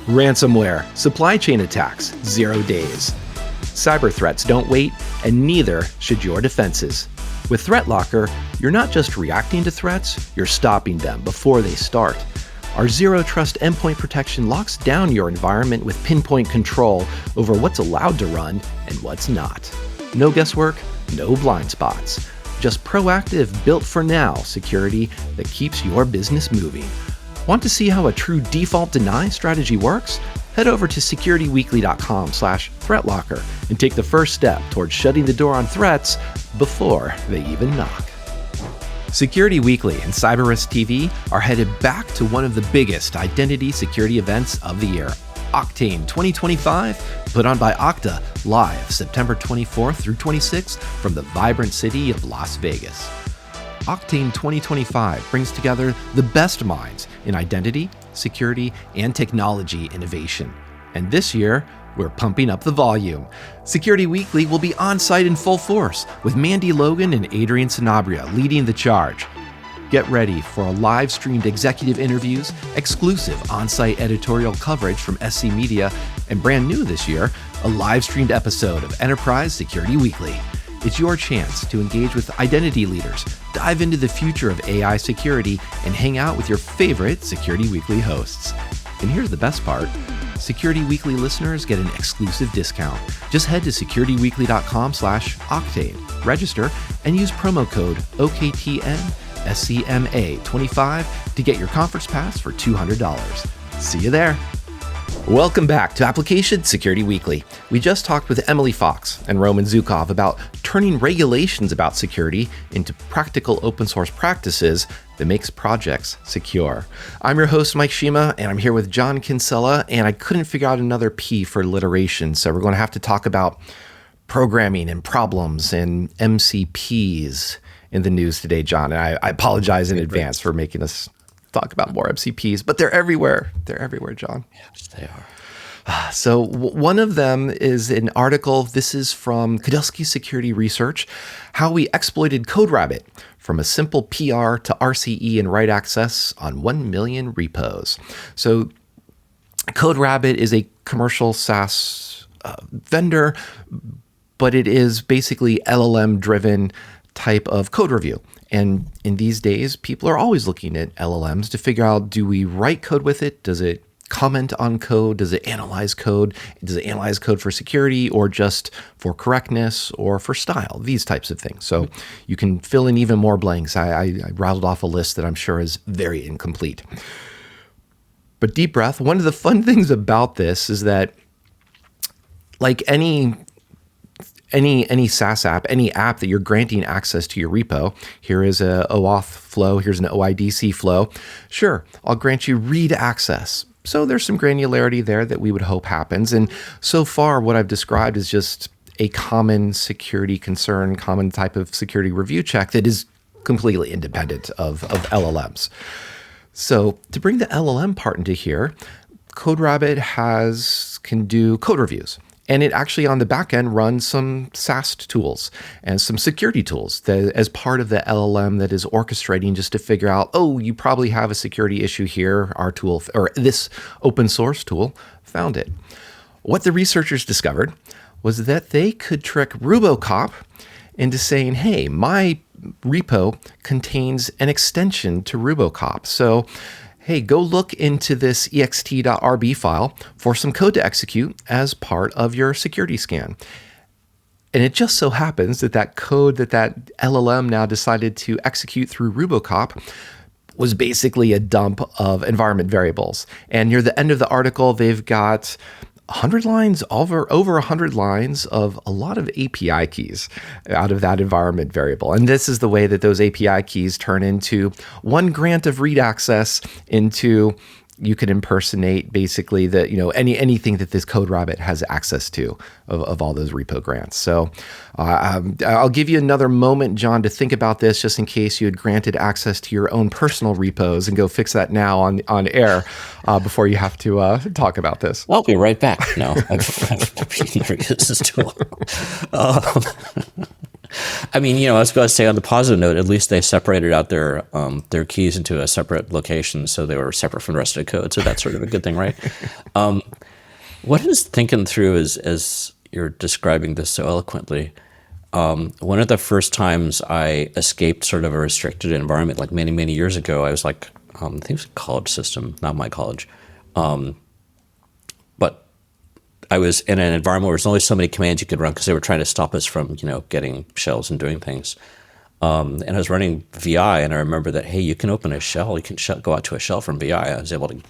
Ransomware, supply chain attacks, 0 days. Cyber threats don't wait, and neither should your defenses. With ThreatLocker, you're not just reacting to threats, you're stopping them before they start. Our Zero Trust endpoint protection locks down your environment with pinpoint control over what's allowed to run and what's not. No guesswork, no blind spots. Just proactive, built-for-now security that keeps your business moving. Want to see how a true default deny strategy works? Head over to securityweekly.com/threatlocker and take the first step towards shutting the door on threats before they even knock. Security Weekly and Cyber Risk TV are headed back to one of the biggest identity security events of the year, Octane 2025, put on by Okta, live September 24th through 26th from the vibrant city of Las Vegas. Octane 2025 brings together the best minds in identity, security, and technology innovation. And this year, we're pumping up the volume. Security Weekly will be on site in full force with Mandy Logan and Adrian Sanabria leading the charge. Get ready for a live-streamed executive interviews, exclusive on-site editorial coverage from SC Media, and brand new this year, a live-streamed episode of Enterprise Security Weekly. It's your chance to engage with identity leaders, dive into the future of AI security, and hang out with your favorite Security Weekly hosts. And here's the best part. Security Weekly listeners get an exclusive discount. Just head to securityweekly.com/octane, register, and use promo code OKTNSCMA25 to get your conference pass for $200. See you there. Welcome back to Application Security Weekly. We just talked with Emily Fox and Roman Zhukov about turning regulations about security into practical open source practices that makes projects secure. I'm your host, Mike Shima, and I'm here with John Kinsella, and I couldn't figure out another P for alliteration, so we're going to have to talk about programming and problems and MCPs in the news today, John. And I apologize in advance for making us talk about more MCPs, but they're everywhere. They're everywhere, John. Yes, they are. So one of them is an article. This is from Kudelski Security Research, how we exploited CodeRabbit from a simple PR to RCE and write access on 1 million repos. So CodeRabbit is a commercial SaaS vendor, but it is basically LLM-driven type of code review. And in these days, people are always looking at LLMs to figure out, do we write code with it? Does it comment on code? Does it analyze code? Does it analyze code for security or just for correctness or for style? These types of things. So you can fill in even more blanks. I rattled off a list that I'm sure is very incomplete. But deep breath. One of the fun things about this is that, like any SaaS app, any app that you're granting access to your repo, here is a OAuth flow, here's an OIDC flow. Sure, I'll grant you read access. So there's some granularity there that we would hope happens. And so far, what I've described is just a common security concern, common type of security review check that is completely independent of LLMs. So to bring the LLM part into here, CodeRabbit can do code reviews. And it actually on the back end runs some SAST tools and some security tools that, as part of the LLM that is orchestrating just to figure out, oh, you probably have a security issue here. Our tool, or this open source tool, found it. What the researchers discovered was that they could trick Rubocop into saying, hey, my repo contains an extension to Rubocop. So hey, go look into this ext.rb file for some code to execute as part of your security scan. And it just so happens that that code that LLM now decided to execute through Rubocop was basically a dump of environment variables. And near the end of the article, they've got 100 lines, over 100 lines of a lot of API keys out of that environment variable. And this is the way that those API keys turn into one grant of read access into, you can impersonate basically anything that this code rabbit has access to of all those repo grants. So I'll give you another moment, John, to think about this, just in case you had granted access to your own personal repos, and go fix that now on air before you have to talk about this. I'll be right back. No, I've never used this tool. I mean, I was going to say, on the positive note, at least they separated out their keys into a separate location, so they were separate from the rest of the code. So that's sort of a good thing, right? What I was thinking through as you're describing this so eloquently, one of the first times I escaped sort of a restricted environment, like many, many years ago, I was like, I think it was a college system, not my college, but I was in an environment where there's only so many commands you could run because they were trying to stop us from, getting shells and doing things. And I was running VI, and I remember that, hey, you can open a shell, you can go out to a shell from VI. I was able to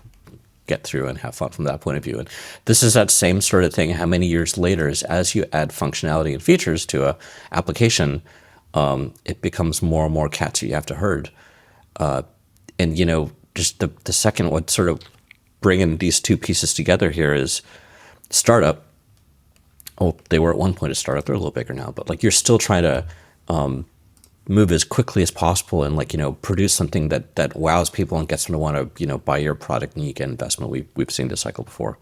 get through and have fun from that point of view. And this is that same sort of thing. How many years later, as you add functionality and features to a application, it becomes more and more cats you have to herd. And just the second, what sort of bringing these two pieces together here is startup. Oh, they were at one point a startup. They're a little bigger now, but like, you're still trying to move as quickly as possible and produce something that wows people and gets them to want to buy your product, and you get investment. We've seen this cycle before,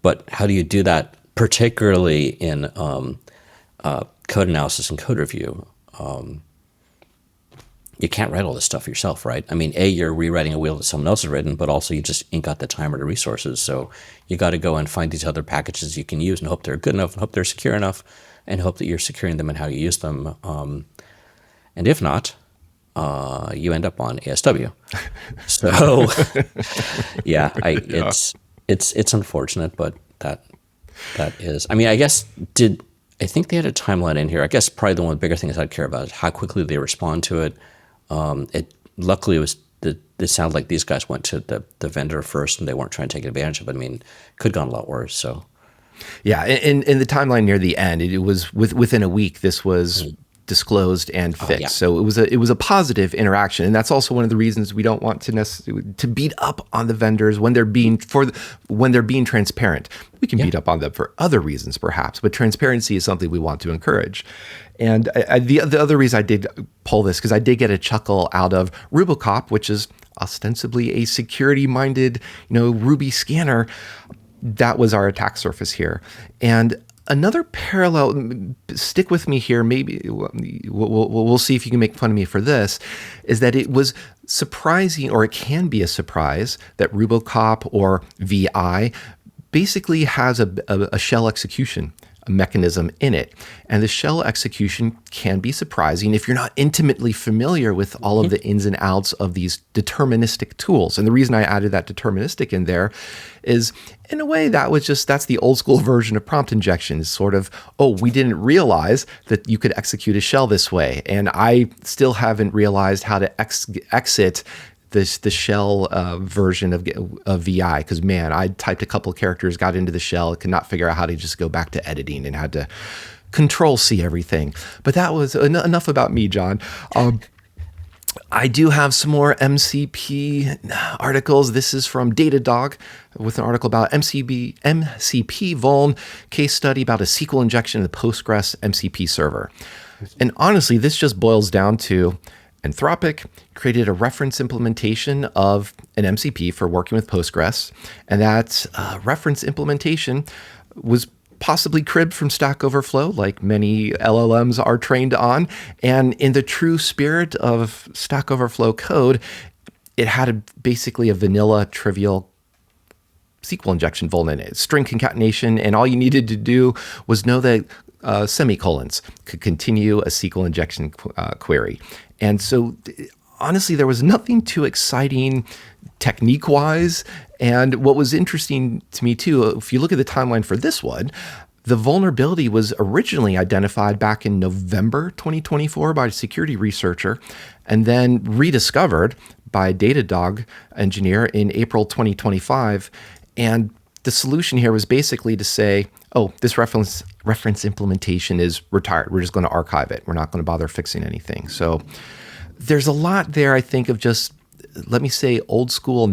but how do you do that, particularly in code analysis and code review? You can't write all this stuff yourself, right? I mean, you're rewriting a wheel that someone else has written, but also you just ain't got the time or the resources. So you got to go and find these other packages you can use and hope they're good enough, and hope they're secure enough, and hope that you're securing them and how you use them. And if not, you end up on ASW. So yeah, it's unfortunate, but that is. I mean, I guess I think they had a timeline in here. I guess probably the one of the bigger things I'd care about is how quickly they respond to it. Luckily, it sounded like these guys went to the vendor first, and they weren't trying to take advantage of it. I mean, could have gone a lot worse. So, yeah, in the timeline near the end, it was within a week. This was disclosed and fixed. Yeah. So it was a positive interaction, and that's also one of the reasons we don't want to beat up on the vendors when they're being transparent. We can beat up on them for other reasons, perhaps, but transparency is something we want to encourage. And the other reason I did pull this, because I did get a chuckle out of Rubocop, which is ostensibly a security-minded, Ruby scanner. That was our attack surface here. And another parallel, stick with me here, maybe we'll see if you can make fun of me for this, is that it was surprising, or it can be a surprise, that Rubocop or VI basically has a shell execution mechanism in it. And the shell execution can be surprising if you're not intimately familiar with all of the ins and outs of these deterministic tools. And the reason I added that deterministic in there is, in a way, that's the old school version of prompt injection. Is sort of, we didn't realize that you could execute a shell this way. And I still haven't realized how to exit the shell version of VI, because man, I typed a couple of characters, got into the shell, could not figure out how to just go back to editing, and had to Control-C everything. But that was enough about me, John. I do have some more MCP articles. This is from Datadog with an article about MCP vuln case study about a SQL injection in the Postgres MCP server. And honestly, this just boils down to Anthropic created a reference implementation of an MCP for working with Postgres, and that reference implementation was possibly cribbed from Stack Overflow, like many LLMs are trained on. And in the true spirit of Stack Overflow code, it had basically a vanilla, trivial SQL injection vuln in it, string concatenation, and all you needed to do was know that semicolons could continue a SQL injection query. And so honestly, there was nothing too exciting, technique-wise. And what was interesting to me too, if you look at the timeline for this one, the vulnerability was originally identified back in November 2024 by a security researcher, and then rediscovered by a Datadog engineer in April 2025. And the solution here was basically to say, oh, this reference implementation is retired. We're just going to archive it. We're not going to bother fixing anything. So there's a lot there, I think, of just, let me say, old school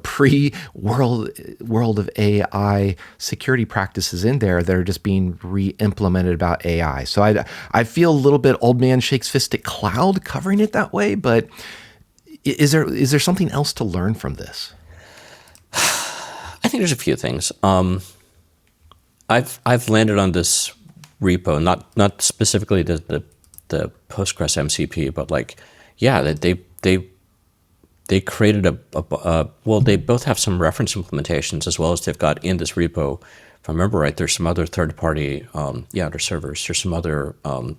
pre-world of AI security practices in there that are just being re-implemented about AI. So I feel a little bit old man shakes fist at cloud covering it that way, but is there something else to learn from this? I think there's a few things. I've landed on this repo, not specifically the Postgres MCP, but like, yeah, that they created well, they both have some reference implementations as well as they've got in this repo. If I remember right, there's some other third-party, their servers. There's some other, I'm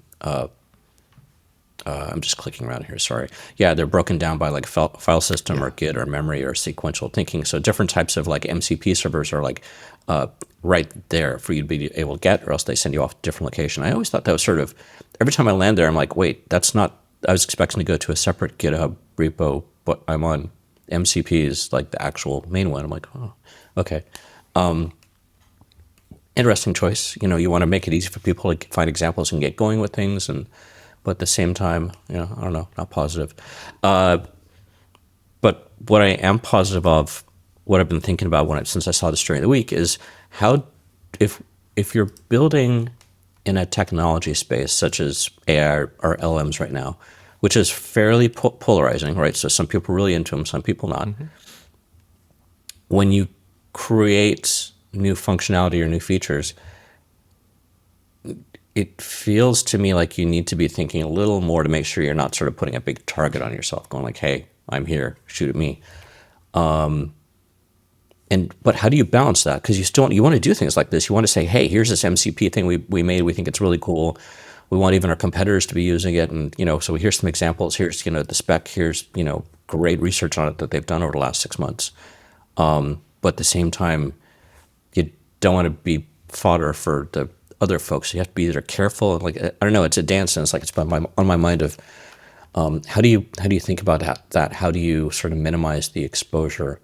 just clicking around here, sorry. Yeah, they're broken down by like file system or Git or memory or sequential thinking. So different types of like MCP servers are like right there for you to be able to get, or else they send you off to a different location. I always thought that was sort of, every time I land there, I'm like, wait, that's not, I was expecting to go to a separate GitHub repo, but I'm on MCP is like the actual main one. I'm like, oh, okay. Interesting choice. You know, you want to make it easy for people to find examples and get going with things, but at the same time, I don't know, not positive. But what I am positive of, what I've been thinking about since I saw this during the week, is how, if you're building in a technology space such as AI or LMs right now, which is fairly polarizing, right? So some people are really into them, some people not. Mm-hmm. When you create new functionality or new features, it feels to me like you need to be thinking a little more to make sure you're not sort of putting a big target on yourself, going like, hey, I'm here, shoot at me. But how do you balance that? Because you want to do things like this. You want to say, hey, here's this MCP thing we made. We think it's really cool. We want even our competitors to be using it. And, so here's some examples. Here's, the spec. Here's, great research on it that they've done over the last 6 months. But at the same time, you don't want to be fodder for the other folks. You have to be either careful. Like, I don't know, it's a dance, and it's like, it's on my mind of how do you think about that? How do you sort of minimize the exposure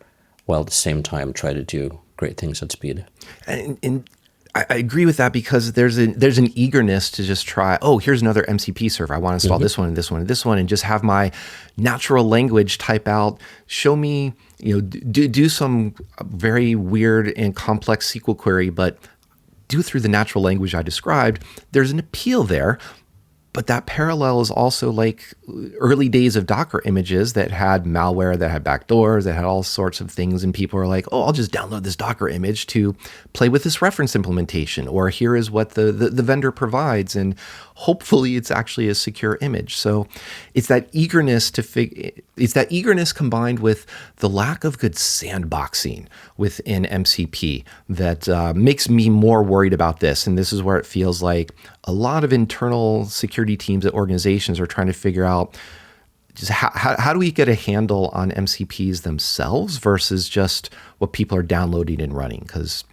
while at the same time try to do great things at speed? And I agree with that, because there's an eagerness to just try, oh, here's another MCP server. I want to install this one and this one and this one, and just have my natural language type out, show me, do some very weird and complex SQL query, but do it through the natural language I described. There's an appeal there. But that parallel is also like early days of Docker images that had malware, that had backdoors, that had all sorts of things. And people are like, oh, I'll just download this Docker image to play with this reference implementation. Or here is what the vendor provides. And hopefully it's actually a secure image. So it's that eagerness combined with the lack of good sandboxing within MCP that makes me more worried about this. And this is where it feels like a lot of internal security teams at organizations are trying to figure out just how do we get a handle on MCPs themselves versus just what people are downloading and running, because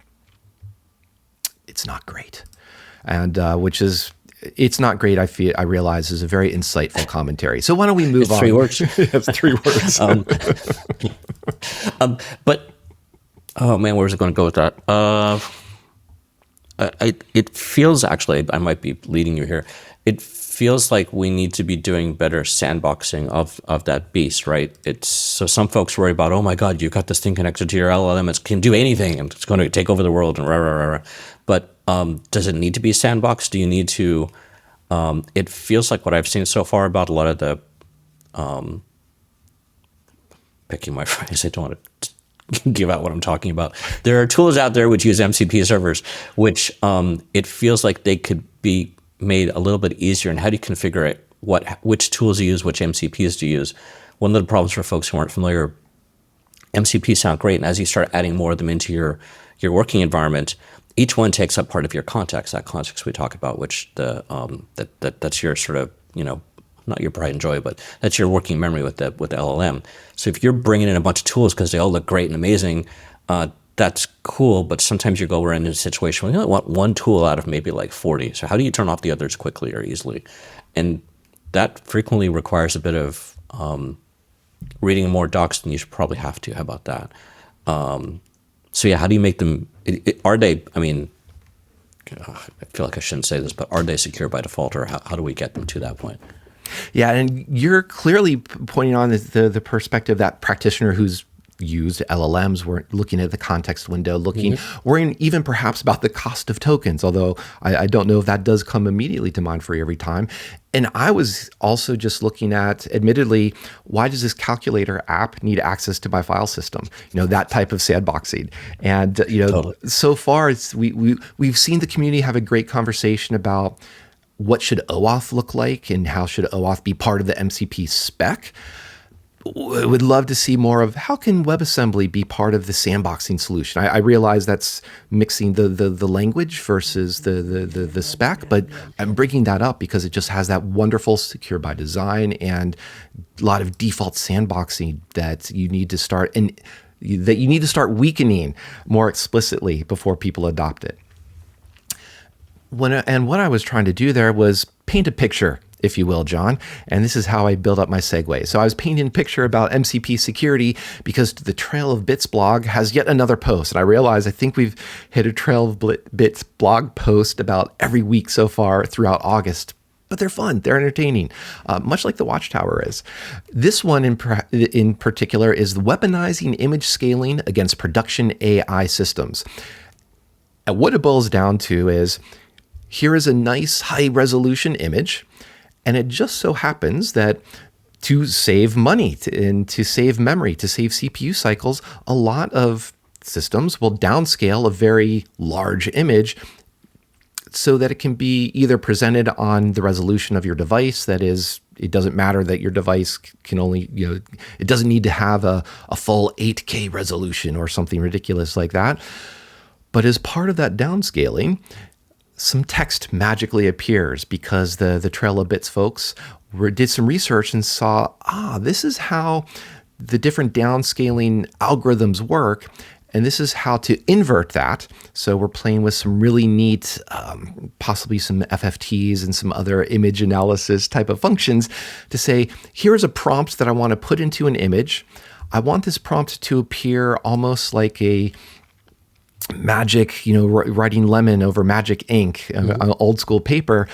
it's not great. And it's not great, I realize, is a very insightful commentary. So why don't we move on? 3 words. It's 3 words. But, oh man, where's it going to go with that? It feels, actually, I might be leading you here. It feels like we need to be doing better sandboxing of that beast, right? So some folks worry about, oh my God, you've got this thing connected to your LLM, it can do anything, and it's going to take over the world, and rah, rah, rah. But does it need to be sandboxed? Do you need to, it feels like what I've seen so far about a lot of the, picking my phrase, I don't want to give out what I'm talking about. There are tools out there which use MCP servers, which it feels like they could be made a little bit easier. And how do you configure it? Which tools you use, which MCPs do you use? One of the problems for folks who aren't familiar, MCPs sound great, and as you start adding more of them into your working environment, each one takes up part of your context. That context we talk about, which that's your sort of not your pride and joy, but that's your working memory with the LLM. So if you're bringing in a bunch of tools because they all look great and amazing, that's cool. But sometimes we're in a situation where you only want one tool out of maybe like 40. So how do you turn off the others quickly or easily? And that frequently requires a bit of reading more docs than you should probably have to. How about that? So yeah, how do you make them? Are they? I mean, I feel like I shouldn't say this, but are they secure by default, or how do we get them to that point? Yeah, and you're clearly pointing on the perspective that practitioner who's used LLMs, we're looking at the context window, worrying even perhaps about the cost of tokens, although I don't know if that does come immediately to mind for you every time. And I was also just looking at, admittedly, why does this calculator app need access to my file system? That type of sandboxing. And, Totally. So far, we've seen the community have a great conversation about what should OAuth look like and how should OAuth be part of the MCP spec. I would love to see more of how can WebAssembly be part of the sandboxing solution. I realize that's mixing the language versus the spec, but I'm bringing that up because it just has that wonderful secure by design and a lot of default sandboxing that you need to start weakening more explicitly before people adopt it. What I was trying to do there was paint a picture, if you will, John. And this is how I build up my segue. So I was painting a picture about MCP security because the Trail of Bits blog has yet another post. And I realized I think we've hit a Trail of Bits blog post about every week so far throughout August. But they're fun, they're entertaining, much like the Watchtower is. This one in particular is weaponizing image scaling against production AI systems. And what it boils down to is, here is a nice high-resolution image, and it just so happens that to save money and to save memory, to save CPU cycles, a lot of systems will downscale a very large image so that it can be either presented on the resolution of your device. That is, it doesn't matter that your device can only, it doesn't need to have a full 8K resolution or something ridiculous like that. But as part of that downscaling, some text magically appears because the Trail of Bits folks did some research and saw, this is how the different downscaling algorithms work, and this is how to invert that. So we're playing with some really neat, possibly some FFTs and some other image analysis type of functions to say, here's a prompt that I want to put into an image. I want this prompt to appear almost like a magic, writing lemon over magic ink, on old school paper.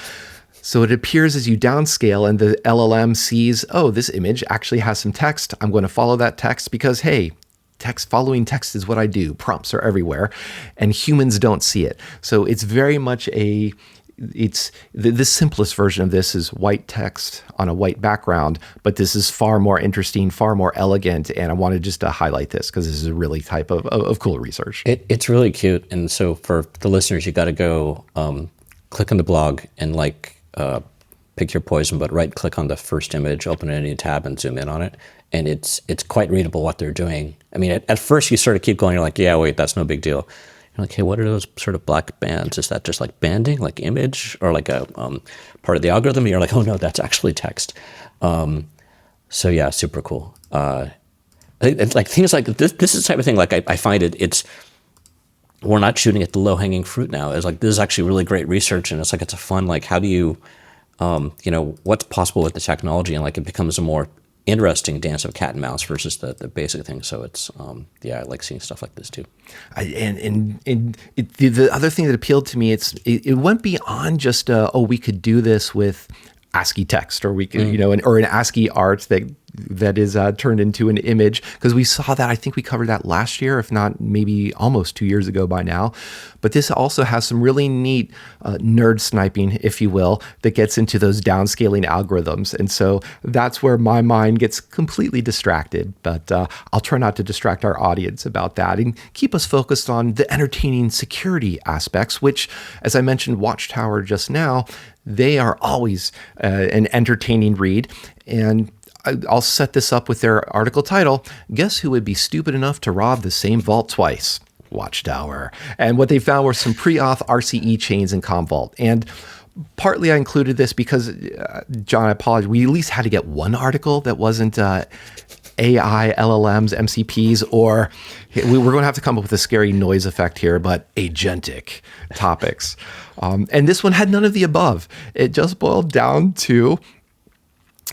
So it appears as you downscale and the LLM sees, this image actually has some text. I'm going to follow that text because, hey, following text is what I do. Prompts are everywhere and humans don't see it. So it's very much the simplest version of this is white text on a white background, but this is far more interesting, far more elegant, and I wanted just to highlight this because this is a really type of cool research. It's really cute, and so for the listeners, you got to go click on the blog and pick your poison, but right-click on the first image, open any tab, and zoom in on it, and it's quite readable what they're doing. I mean, at first you sort of keep going, you're like, yeah, wait, that's no big deal. Like, hey, what are those sort of black bands? Is that just like banding, like image, or like a part of the algorithm? And you're like, oh no, that's actually text. So yeah, super cool. It's like things like this is the type of thing. Like I find it's we're not shooting at the low hanging fruit now. It's like this is actually really great research, and it's like it's a fun like how do you, what's possible with the technology, and like it becomes a more interesting dance of cat and mouse versus the basic thing. So it's I like seeing stuff like this too. The other thing that appealed to me, it went beyond just we could do this with ASCII text, or we could or an ASCII art that is turned into an image, because we saw that. I think we covered that last year, if not maybe almost 2 years ago by now. But this also has some really neat nerd sniping, if you will, that gets into those downscaling algorithms. And so that's where my mind gets completely distracted. But I'll try not to distract our audience about that and keep us focused on the entertaining security aspects, which, as I mentioned, Watchtower just now, they are always an entertaining read. And I'll set this up with their article title. Guess who would be stupid enough to rob the same vault twice? Watchtower. And what they found were some pre-auth RCE chains in Commvault. And partly I included this because, John, I apologize. We at least had to get one article that wasn't AI, LLMs, MCPs, or we're going to have to come up with a scary noise effect here, but agentic topics. And this one had none of the above. It just boiled down to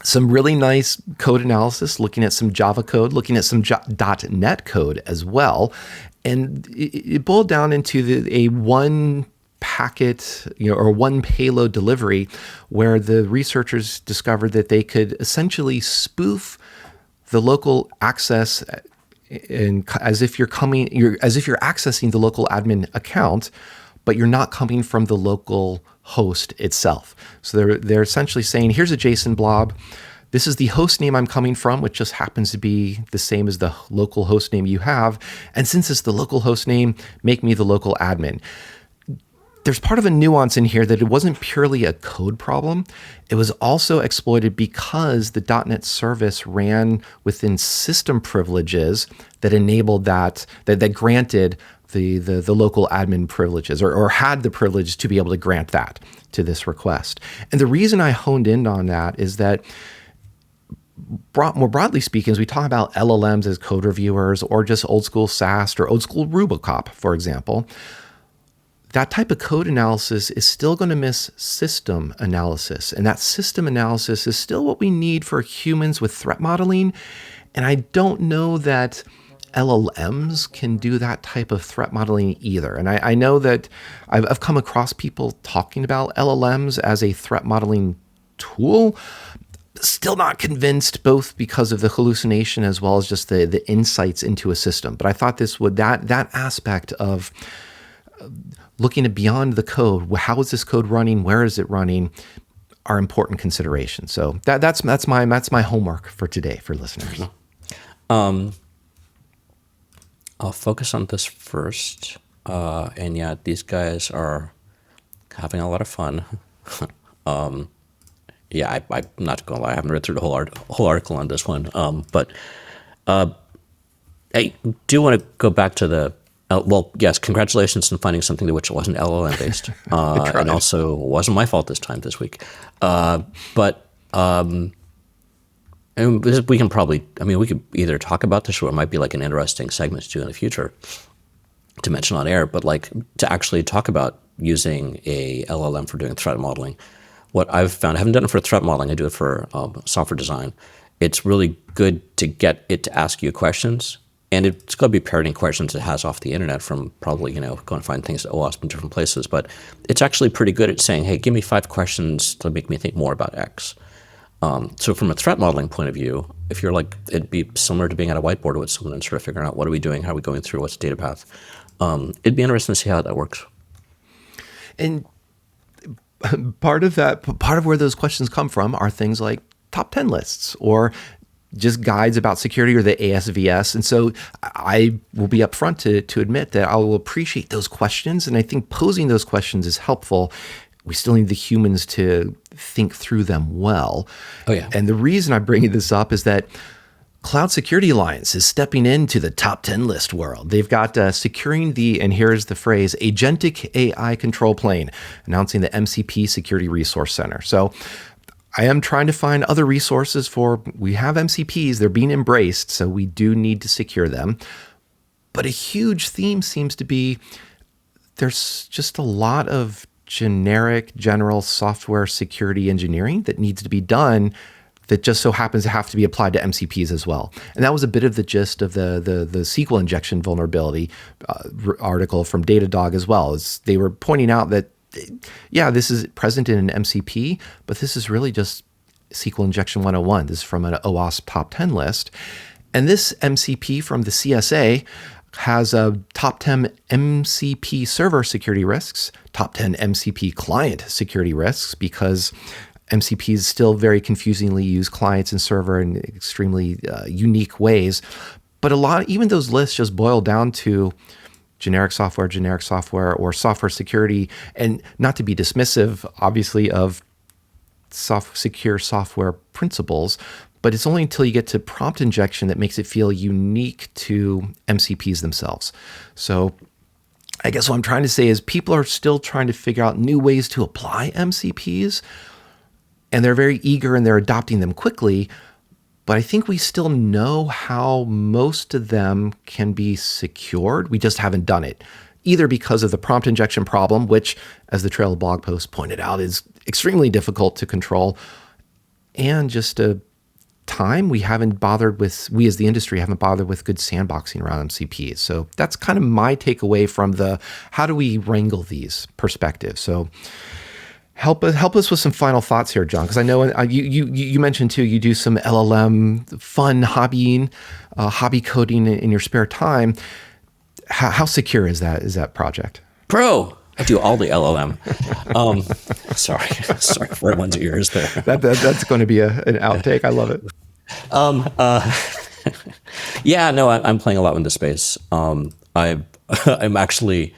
some really nice code analysis, looking at some Java code, looking at some .NET code as well. And it boiled down into a one packet, or one payload delivery, where the researchers discovered that they could essentially spoof the local access, as if you're accessing the local admin account, but you're not coming from the local host itself. So they're essentially saying, here's a JSON blob. This is the host name I'm coming from, which just happens to be the same as the local host name you have. And since it's the local host name, make me the local admin. There's part of a nuance in here that it wasn't purely a code problem. It was also exploited because the .NET service ran within system privileges that enabled that granted the local admin privileges, or had the privilege to be able to grant that to this request. And the reason I honed in on that is that, more broadly speaking, as we talk about LLMs as code reviewers, or just old school SAST or old school Rubocop, for example, that type of code analysis is still going to miss system analysis. And that system analysis is still what we need for humans with threat modeling. And I don't know that LLMs can do that type of threat modeling either. And I know that I've come across people talking about LLMs as a threat modeling tool. Still not convinced, both because of the hallucination as well as just the insights into a system. But I thought that aspect of looking at beyond the code, how is this code running, where is it running, are important considerations. So that's my homework for today for listeners. I'll focus on this first. And yeah, these guys are having a lot of fun. Yeah, I'm not going to lie. I haven't read through the whole article on this one. But I do want to go back to the, well, yes, congratulations on finding something to which it wasn't LLM based. And also wasn't my fault this week. But and we can probably, we could either talk about this, or it might be like an interesting segment to do in the future to mention on air, but like to actually talk about using a LLM for doing threat modeling. What I've found, I haven't done it for threat modeling, I do it for software design. It's really good to get it to ask you questions, and it's going to be parroting questions it has off the internet from probably, go and find things at OWASP in different places, but it's actually pretty good at saying, hey, give me 5 questions to make me think more about X. So from a threat modeling point of view, if you're like, it'd be similar to being at a whiteboard with someone and sort of figuring out what are we doing, how are we going through, what's the data path. It'd be interesting to see how that works. And part of where those questions come from are things like top 10 lists or just guides about security or the ASVS. And so I will be upfront to admit that I will appreciate those questions. And I think posing those questions is helpful. We still need the humans to think through them well. Oh, yeah. And the reason I'm bringing this up is that Cloud Security Alliance is stepping into the top 10 list world. They've got securing the, and here's the phrase, agentic AI control plane, announcing the MCP Security Resource Center. So I am trying to find other resources we have MCPs, they're being embraced, so we do need to secure them. But a huge theme seems to be there's just a lot of general software security engineering that needs to be done that just so happens to have to be applied to MCPs as well. And that was a bit of the gist of the SQL injection vulnerability article from Datadog as well. Is they were pointing out that, yeah, this is present in an MCP, but this is really just SQL injection 101. This is from an OWASP top 10 list. And this MCP from the CSA has a top 10 MCP server security risks, top 10 MCP client security risks, because MCPs still very confusingly use clients and server in extremely unique ways. But even those lists just boil down to generic software, or software security, and not to be dismissive, obviously, of secure software principles, but it's only until you get to prompt injection that makes it feel unique to MCPs themselves. So I guess what I'm trying to say is people are still trying to figure out new ways to apply MCPs, and they're very eager and they're adopting them quickly. But I think we still know how most of them can be secured. We just haven't done it, either because of the prompt injection problem, which, as the Trail blog post pointed out, is extremely difficult to control, and just a time we as the industry haven't bothered with good sandboxing around MCPs. So that's kind of my takeaway from the how do we wrangle these perspectives. So help us with some final thoughts here, John, because I know you mentioned too, you do some LLM fun hobby coding in your spare time. How secure is that project? Pro. I do all the LLM. Sorry for everyone's ears there. That's going to be an outtake. I love it. Yeah, no, I'm playing a lot in this space. I'm actually,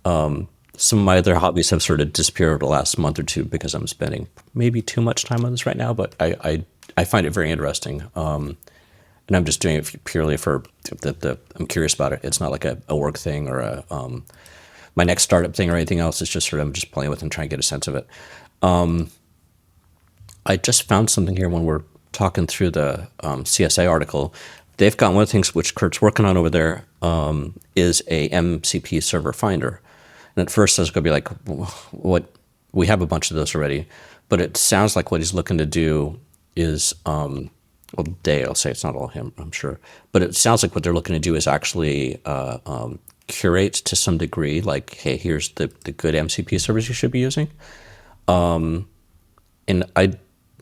some of my other hobbies have sort of disappeared over the last month or two because I'm spending maybe too much time on this right now, but I find it very interesting. And I'm just doing it purely for I'm curious about it. It's not like a work thing or my next startup thing or anything else. It's just sort of I'm just playing with and trying to get a sense of it. I just found something here when we're talking through the CSA article. They've got one of the things which Kurt's working on over there is a MCP server finder. And at first I was going to be like, what? We have a bunch of those already. But it sounds like what he's looking to do is, I'll say it's not all him, I'm sure. But it sounds like what they're looking to do is actually curate to some degree, like, hey, here's the good MCP servers you should be using. And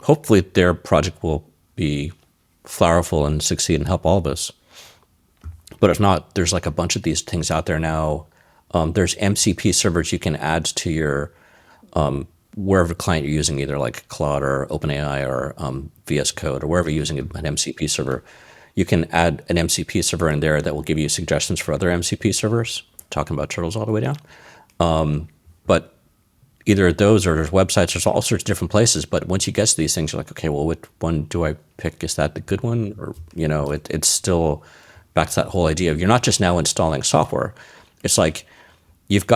hopefully their project will be flowerful and succeed and help all of us. But if not, there's like a bunch of these things out there now. There's MCP servers you can add to your wherever client you're using, either like Claude or OpenAI or VS Code or wherever you're using an MCP server. You can add an MCP server in there that will give you suggestions for other MCP servers, talking about turtles all the way down. But either those or there's websites, there's all sorts of different places. But once you get to these things, you're like, okay, well, which one do I pick? Is that the good one? Or, it's still back to that whole idea of you're not just now installing software. It's like you've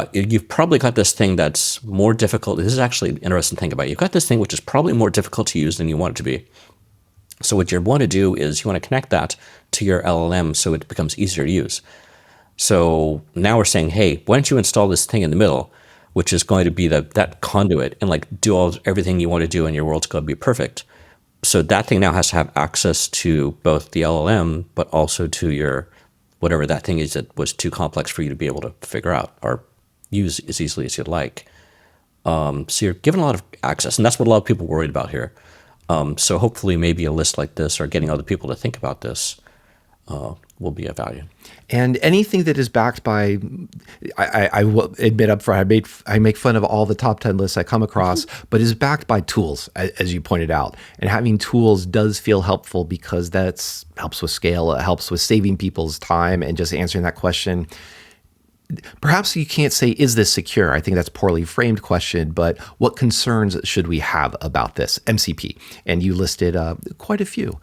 probably got this thing that's more difficult. This is actually an interesting thing about it. You've got this thing which is probably more difficult to use than you want it to be. So what you want to do is you want to connect that to your LLM so it becomes easier to use. So now we're saying, hey, why don't you install this thing in the middle, which is going to be that conduit and like do everything you want to do and your world's going to be perfect. So that thing now has to have access to both the LLM, but also to your whatever that thing is that was too complex for you to be able to figure out or use as easily as you'd like. So you're given a lot of access, and that's what a lot of people are worried about here. So hopefully maybe a list like this or getting other people to think about this will be of value. And anything that is backed by, I will admit up front, I make fun of all the top 10 lists I come across, but is backed by tools, as you pointed out. And having tools does feel helpful because that helps with scale, it helps with saving people's time and just answering that question. Perhaps you can't say, is this secure? I think that's a poorly framed question, but what concerns should we have about this MCP? And you listed quite a few.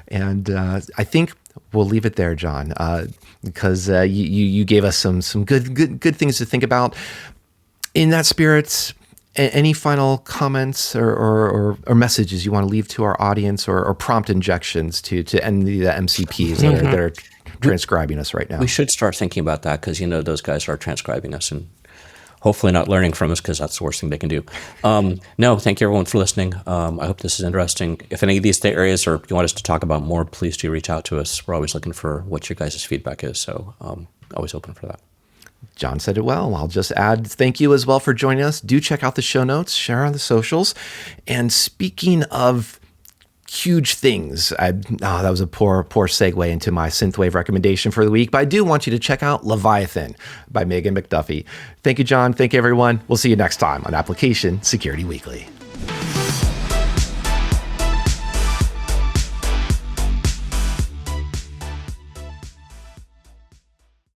And I think we'll leave it there, John, because you gave us some good things to think about. In that spirit, any final comments or messages you want to leave to our audience or prompt injections to end the MCPs that are transcribing us right now? We should start thinking about that because, those guys are transcribing us and hopefully not learning from us because that's the worst thing they can do. No, thank you everyone for listening. I hope this is interesting. If any of these areas or you want us to talk about more, please do reach out to us. We're always looking for what your guys' feedback is. So always open for that. John said it well. I'll just add thank you as well for joining us. Do check out the show notes, share on the socials. And speaking of huge things, that was a poor segue into my synthwave recommendation for the week, but I do want you to check out Leviathan by Megan McDuffie. Thank you, John. Thank you, everyone. We'll see you next time on Application Security Weekly.